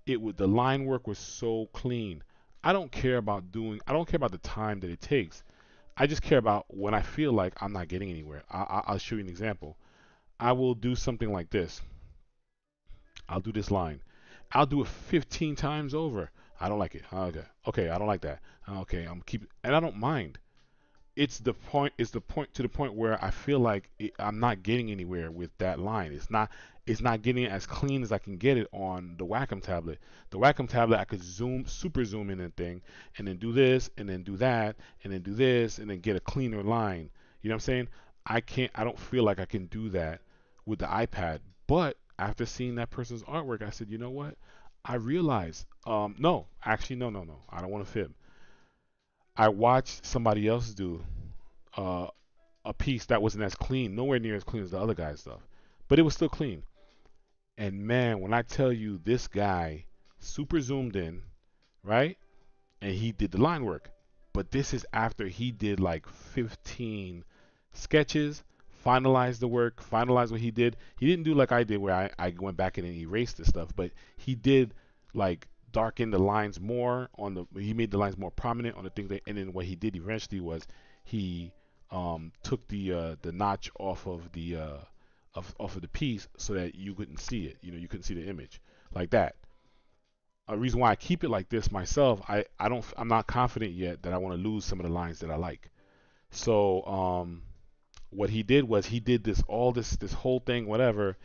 it would the line work was so clean. I don't care about the time that it takes. I just care about when I feel like I'm not getting anywhere. I'll show you an example. I will do something like this. I'll do this line. I'll do it 15 times over. I don't like it. Okay. Okay, I don't like that. Okay, I'm keep and I don't mind. It's the point to the point where I feel like I'm not getting anywhere with that line. It's not getting it as clean as I can get it on the Wacom tablet. The Wacom tablet I could super zoom in and thing and then do this and then do that and then do this and then get a cleaner line. You know what I'm saying? I don't feel like I can do that with the iPad. But after seeing that person's artwork, I said, you know what? I realized, no, actually, no. I don't want to fib. I watched somebody else do uh, a piece that wasn't as clean, nowhere near as clean as the other guy's stuff, but it was still clean. And man, when I tell you this guy super zoomed in, right? And he did the line work. But this is after he did like 15 sketches, finalized the work, finalized what he did. He didn't do like I did where I went back in and erased the stuff, but he did like darken the lines more on he made the lines more prominent on the thing that, and then what he did eventually was he took the notch off of the off of the piece so that you couldn't see it. You know, you couldn't see the image like that. A reason why I keep it like this myself, I'm not confident yet that I want to lose some of the lines that I like. So what he did was he did this whole thing whatever,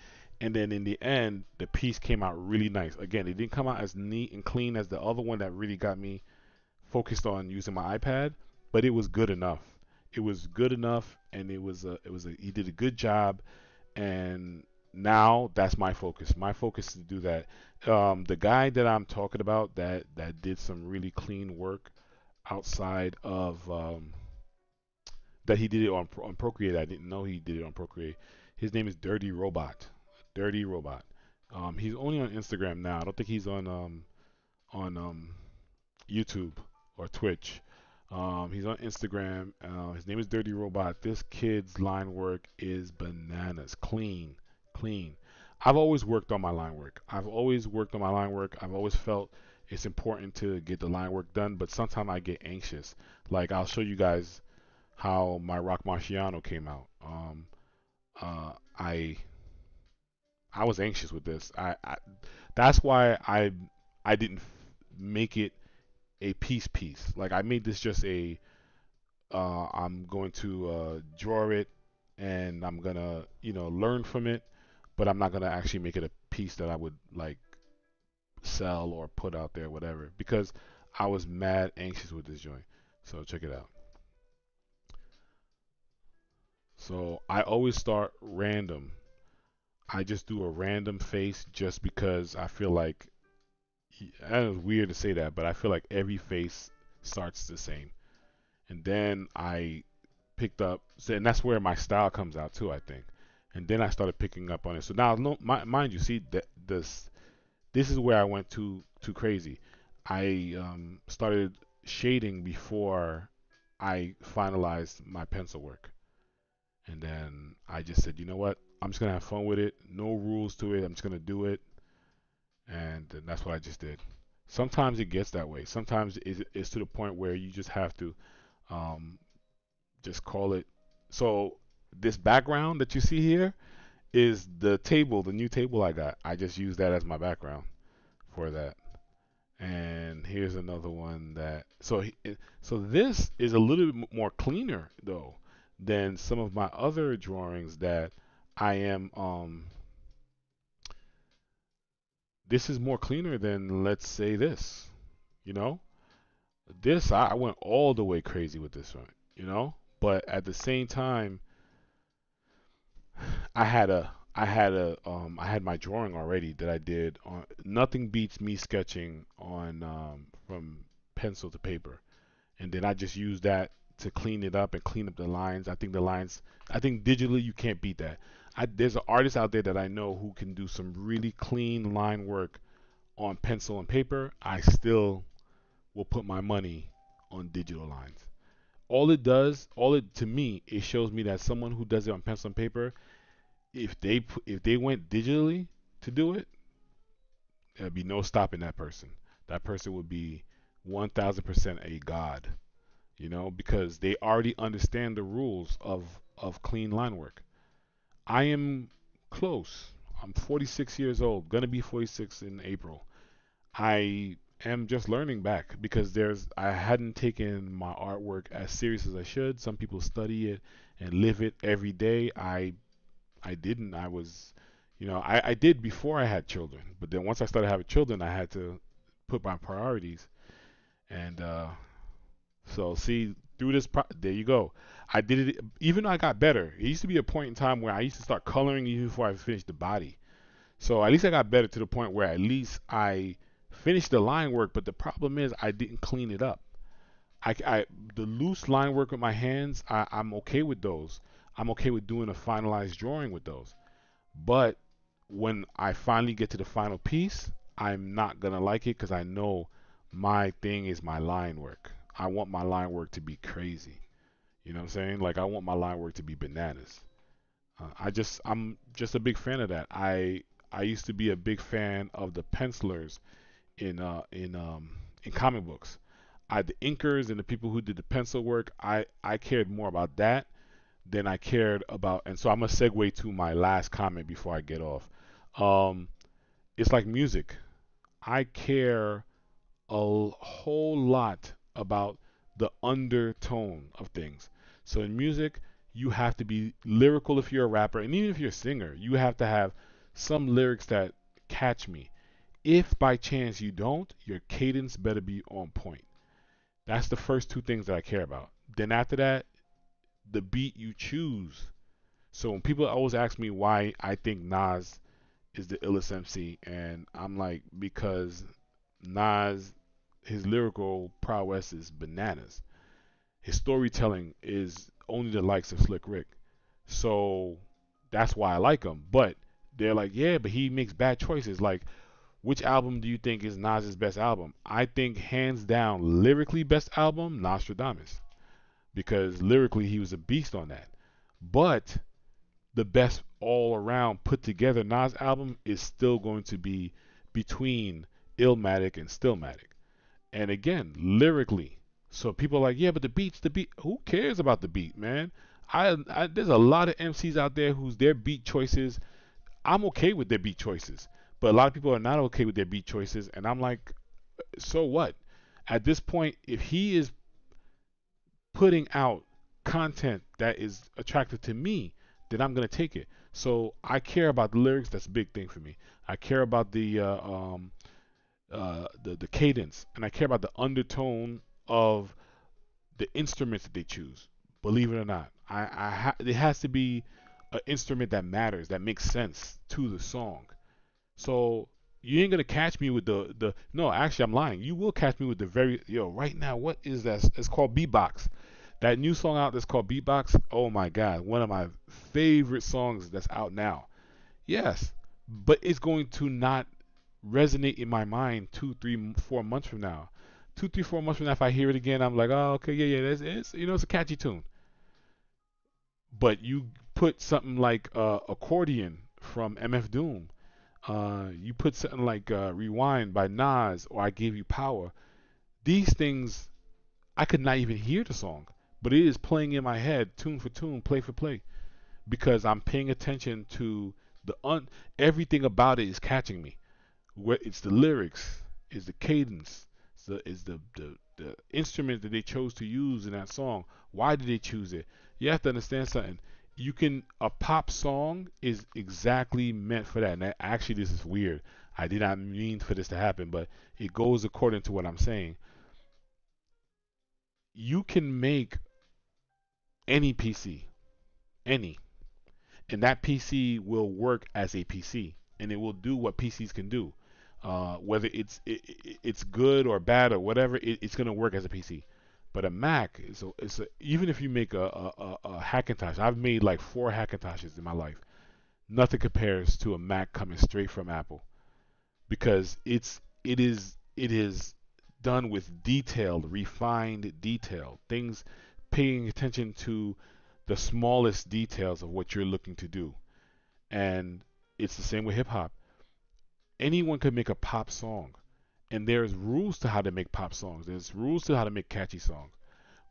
and then in the end the piece came out really nice. Again, it didn't come out as neat and clean as the other one that really got me focused on using my iPad, but it was good enough. It was good enough, and he did a good job, and now that's my focus. My focus is to do that. The guy that I'm talking about that did some really clean work outside of that he did it on Procreate. I didn't know he did it on Procreate. His name is Dirty Robot. Dirty Robot. He's only on Instagram now. I don't think he's on YouTube or Twitch. He's on Instagram. His name is Dirty Robot. This kid's line work is bananas. Clean, clean. I've always worked on my line work. I've always worked on my line work. I've always felt It's important to get the line work done, but sometimes I get anxious. Like I'll show you guys how my Rock Marciano came out. Uh, I I was anxious with this. That's why I didn't make it a piece. Like I made this just a I'm going to draw it and I'm gonna learn from it, but I'm not gonna actually make it a piece that I would like sell or put out there, whatever, because I was mad anxious with this joint. So check it out. So I always start random. I just do a random face just because I feel like I know it's weird to say that, but I feel like every face starts the same. And then I picked up, and that's where my style comes out too, I think. And then I started picking up on it. So now, no, mind you, see that this is where I went too crazy. I started shading before I finalized my pencil work, and then I just said, you know what? I'm just gonna have fun with it. No rules to it. I'm just gonna do it, and then that's what I just did. Sometimes it gets that way. Sometimes it's to the point where you just have to um, just call it. So this background that you see here is the table, the new table I got. I just use that as my background for that. And here's another one that so this is a little bit more cleaner though than some of my other drawings that I am this is more cleaner than, let's say, this, you know. This I went all the way crazy with this one, but at the same time I had my drawing already that I did on. Nothing beats me sketching on from pencil to paper, and then I just use that to clean it up and clean up the lines. I think digitally you can't beat that. There's an artist out there that I know who can do some really clean line work on pencil and paper. I still will put my money on digital lines. All it to me, it shows me that someone who does it on pencil and paper, if they went digitally to do it, there'd be no stopping that person. That person would be 1,000% a god, because they already understand the rules of clean line work. I am close. I'm 46 years old, gonna be 46 in April. I am just learning back because I hadn't taken my artwork as serious as I should. Some people study it and live it every day. I didn't. I was, I did before I had children, but then once I started having children, I had to put my priorities. And so, see, there you go. I did it, even though I got better. It used to be a point in time where I used to start coloring even before I finished the body. So at least I got better to the point where at least I finished the line work, but the problem is I didn't clean it up. The loose line work with my hands, I'm okay with those. I'm okay with doing a finalized drawing with those. But when I finally get to the final piece, I'm not gonna like it because I know my thing is my line work. I want my line work to be crazy. You know what I'm saying? Like I want my line work to be bananas. I'm just a big fan of that. I used to be a big fan of the pencilers in comic books. The inkers and the people who did the pencil work. I cared more about that than I cared about. And so I'm gonna segue to my last comment before I get off. Um, it's like music. I care a whole lot about the undertone of things. So in music, you have to be lyrical if you're a rapper, and even if you're a singer, you have to have some lyrics that catch me. If by chance you don't, your cadence better be on point. That's the first two things that I care about. Then after that, the beat you choose. So when people always ask me why I think Nas is the illest MC, and I'm like, because Nas, his lyrical prowess is bananas. His storytelling is only the likes of Slick Rick. So that's why I like him. But they're like, yeah, but he makes bad choices. Like, which album do you think is Nas's best album? I think hands down, lyrically best album, Nostradamus, because lyrically he was a beast on that. But the best all around put together Nas album is still going to be between Illmatic, and Stillmatic. And again, lyrically. So people are like, yeah, but the beat. Who cares about the beat, man? There's a lot of MCs out there whose their beat choices, I'm okay with their beat choices, but a lot of people are not okay with their beat choices, and I'm like, so what? At this point, if he is putting out content that is attractive to me, then I'm gonna take it. So I care about the lyrics. That's a big thing for me. I care about the cadence, and I care about the undertone of the instruments that they choose. Believe it or not, it has to be an instrument that matters, that makes sense to the song. So you ain't gonna catch me with the no. Actually, I'm lying. You will catch me with the very right now. What is that? It's called beatbox. That new song out that's called beatbox. Oh my god, one of my favorite songs that's out now. Yes, but it's going to not resonate in my mind 2, 3, 4 months from now. 2, 3, 4 months from now, if I hear it again, I'm like, oh, okay, yeah, yeah, it's a catchy tune. But you put something like accordion from MF Doom. You put something like Rewind by Nas, or I Gave You Power. These things, I could not even hear the song, but it is playing in my head, tune for tune, play for play, because I'm paying attention to everything about it is catching me. It's the lyrics, it's the cadence, the instrument that they chose to use in that song. Why did they choose it? You have to understand something. A pop song is exactly meant for that. And actually, this is weird. I did not mean for this to happen, but it goes according to what I'm saying. You can make any PC, any, and that PC will work as a PC, and it will do what PCs can do. Whether it's good or bad or whatever, it's gonna work as a PC. But a Mac even if you make a Hackintosh, I've made like 4 Hackintoshes in my life. Nothing compares to a Mac coming straight from Apple, because it is done with detailed, refined detail. Things, paying attention to the smallest details of what you're looking to do. And it's the same with hip hop. Anyone can make a pop song, and there's rules to how to make pop songs. There's rules to how to make catchy songs.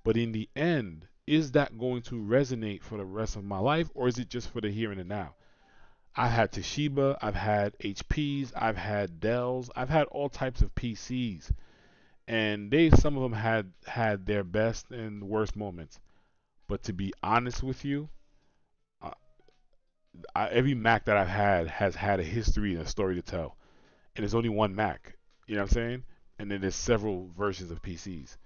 But in the end, is that going to resonate for the rest of my life, or is it just for the here and the now? I've had Toshiba, I've had HPs, I've had Dells, I've had all types of PCs, and some of them had their best and worst moments. But to be honest with you, uh, every Mac that I've had has had a history and a story to tell, and there's only one Mac. You know what I'm saying? And then there's several versions of PCs.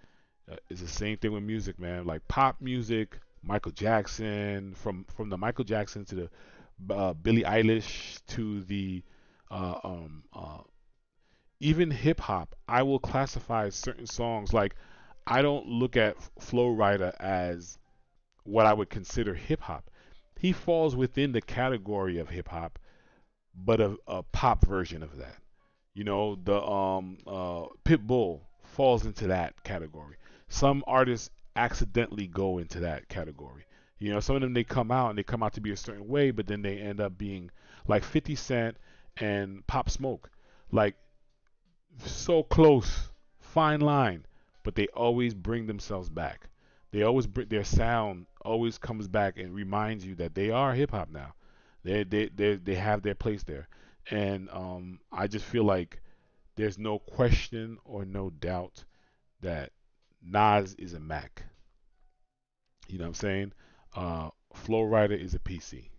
It's the same thing with music, man. Like pop music, Michael Jackson, from the Michael Jackson to the Billie Eilish to the uh, um, uh, even hip hop. I will classify certain songs like, I don't look at Flow Rider as what I would consider hip hop. He falls within the category of hip hop, but a pop version of that. The Pitbull falls into that category. Some artists accidentally go into that category. Some of them, they come out and they come out to be a certain way, but then they end up being like 50 Cent and Pop Smoke. Like, so close, fine line, but they always bring themselves back. They always bring their sound always comes back and reminds you that they are hip hop now. They have their place there, and I just feel like there's no question or no doubt that Nas is a Mac. You know what I'm saying? Flow Rider is a PC.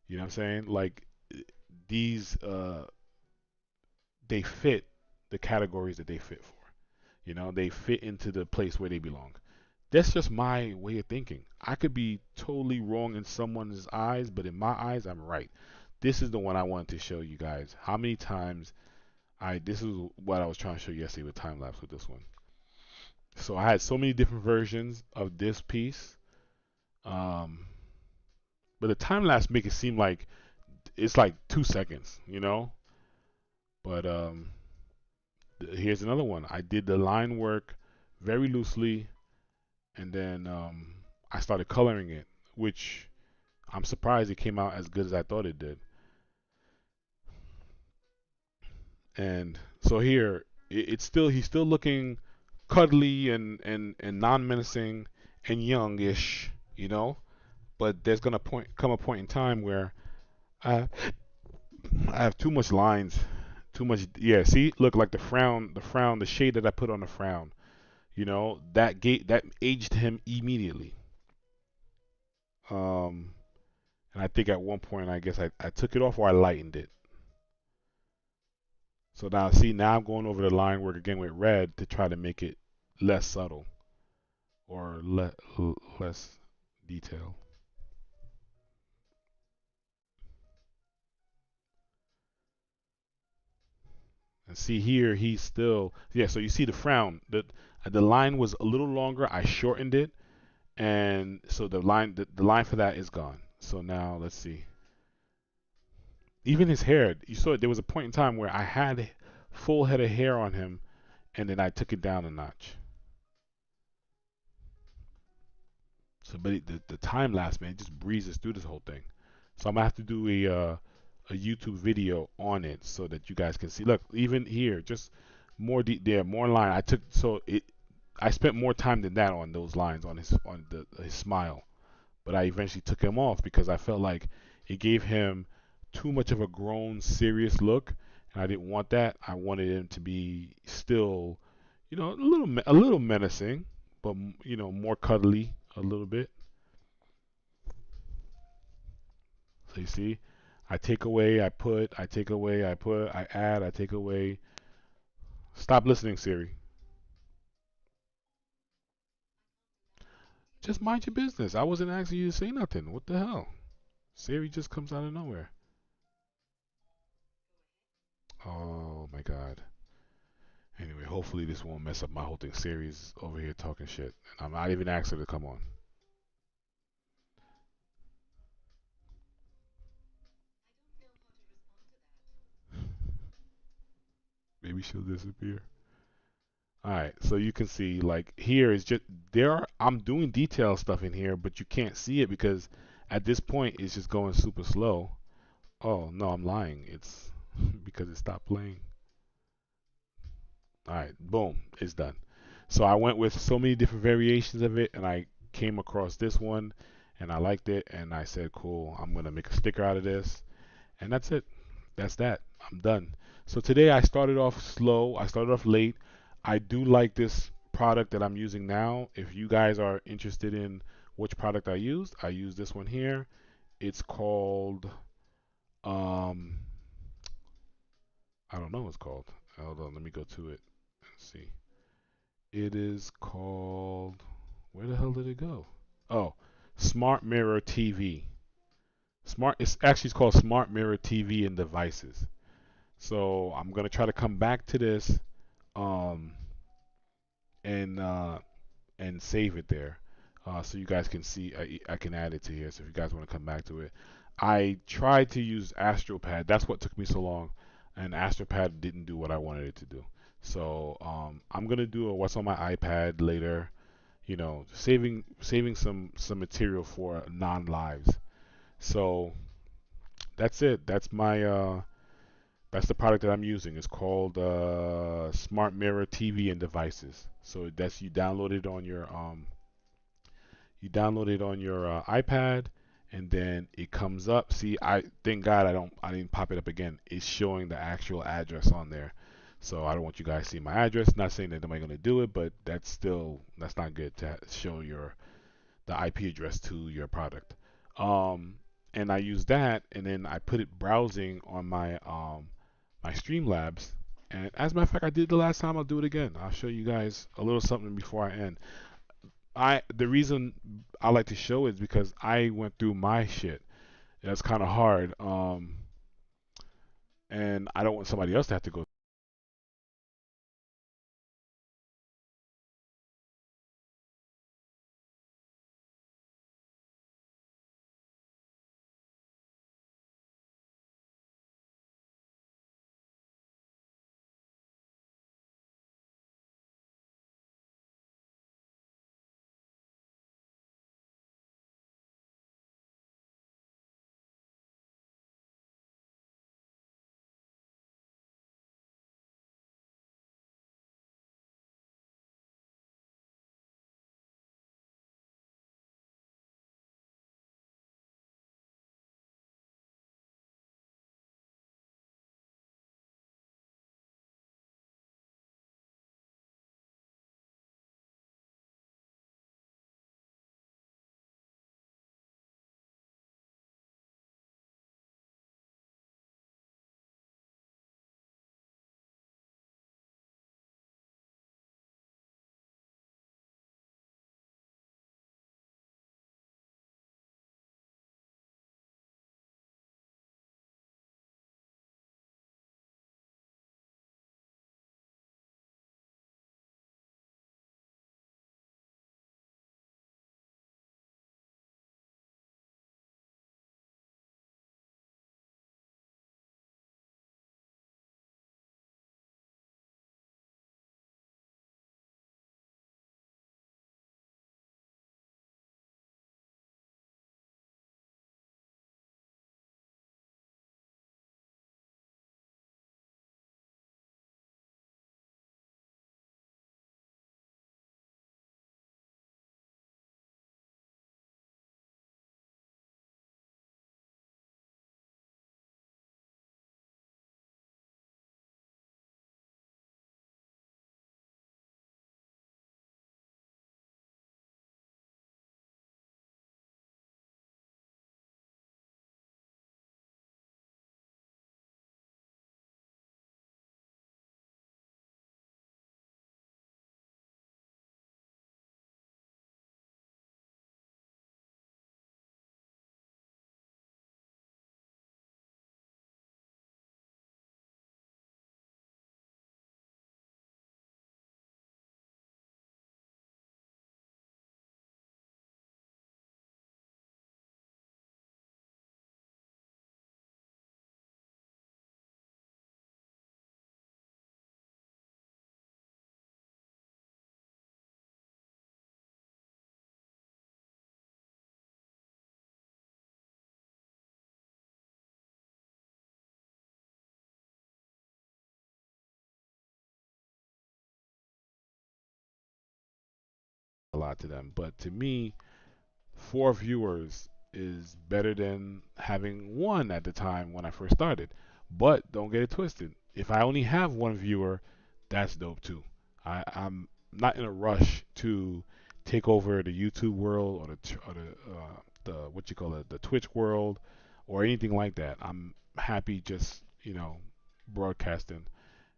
You know what I'm saying? Like, these they fit the categories that they fit for. They fit into the place where they belong. That's just my way of thinking. I could be totally wrong in someone's eyes, but in my eyes, I'm right. This is the one I wanted to show you guys. How many times this is what I was trying to show you yesterday with time lapse with this one. So I had so many different versions of this piece, um, but the time lapse make it seem like it's like 2 seconds, But here's another one. I did the line work very loosely, and then I started coloring it, which I'm surprised it came out as good as I thought it did. And so here, it's still he's still looking cuddly and non-menacing and youngish, you know. But there's gonna come a point in time where I I have too much lines, too much. Yeah, see, look like the shade that I put on the frown. You know that aged him immediately. Um, and I think at one point I guess I took it off or I lightened it. So now see now I'm going over the line work again with red to try to make it less subtle or less detail. And see here he's still yeah. So you see the frown. The line was a little longer. I shortened it, and so the line for that is gone. So now let's see. Even his hair, you saw it. There was a point in time where I had full head of hair on him, and then I took it down a notch. So, but the time lapse, man, it just breezes through this whole thing. So I'm gonna have to do a YouTube video on it so that you guys can see. Look, even here, just there, more line. I took so it. I spent more time than that on those lines on his smile, but I eventually took him off because I felt like it gave him too much of a grown, serious look, and I didn't want that. I wanted him to be still, a little menacing, but more cuddly a little bit. So you see, I take away, I put, I take away, I put, I add, I take away. Stop listening, Siri. Just mind your business. I wasn't asking you to say nothing. What the hell? Siri just comes out of nowhere. Oh my god. Anyway, hopefully this won't mess up my whole thing. Siri's over here talking shit. And I'm not even asking her to come on. Maybe she'll disappear. Alright, so you can see like here is just I'm doing detail stuff in here, but you can't see it because at this point it's just going super slow. Oh no, I'm lying. It's because it stopped playing. Alright, boom, it's done. So I went with so many different variations of it and I came across this one and I liked it and I said, cool, I'm gonna make a sticker out of this. And that's it. That's that. I'm done. So today I started off slow. I started off late. I do like this product that I'm using now. If you guys are interested in which product I use this one here. It's called I don't know what it's called. Hold on, let me go to it and see. It is called where the hell did it go? Oh, Smart Mirror TV. It's called Smart Mirror TV and Devices. So I'm gonna try to come back to this um, and save it there, so you guys can see. I can add it to here. So if you guys want to come back to it, I tried to use AstroPad. That's what took me so long, and AstroPad didn't do what I wanted it to do. So I'm gonna do a what's on my iPad later. Saving some material for non-lives. So that's it. That's the product that I'm using. It's called Smart Mirror TV and Devices. So that's you download it on your iPad, and then it comes up. See, I thank God I didn't pop it up again. It's showing the actual address on there. So I don't want you guys to see my address. Not saying that nobody gonna do it, but that's not good to show the IP address to your product. Um, and I use that, and then I put it browsing on my Streamlabs. And as a matter of fact, I did the last time. I'll do it again. I'll show you guys a little something before I end. The reason I like to show is because I went through my shit. That's kind of hard. And I don't want somebody else to have to go lot to them. But to me, 4 viewers is better than having one at the time when I first started. But don't get it twisted. If I only have one viewer, that's dope too. I'm not in a rush to take over the YouTube world or the what you call it, the Twitch world or anything like that. I'm happy just broadcasting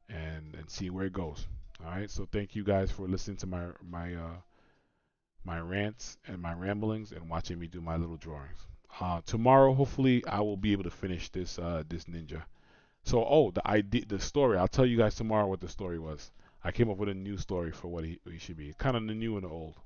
and see where it goes. All right. So thank you guys for listening to my rants and my ramblings and watching me do my little drawings. Tomorrow, hopefully, I will be able to finish this ninja. So, the idea, the story. I'll tell you guys tomorrow what the story was. I came up with a new story for what he should be. Kind of the new and the old.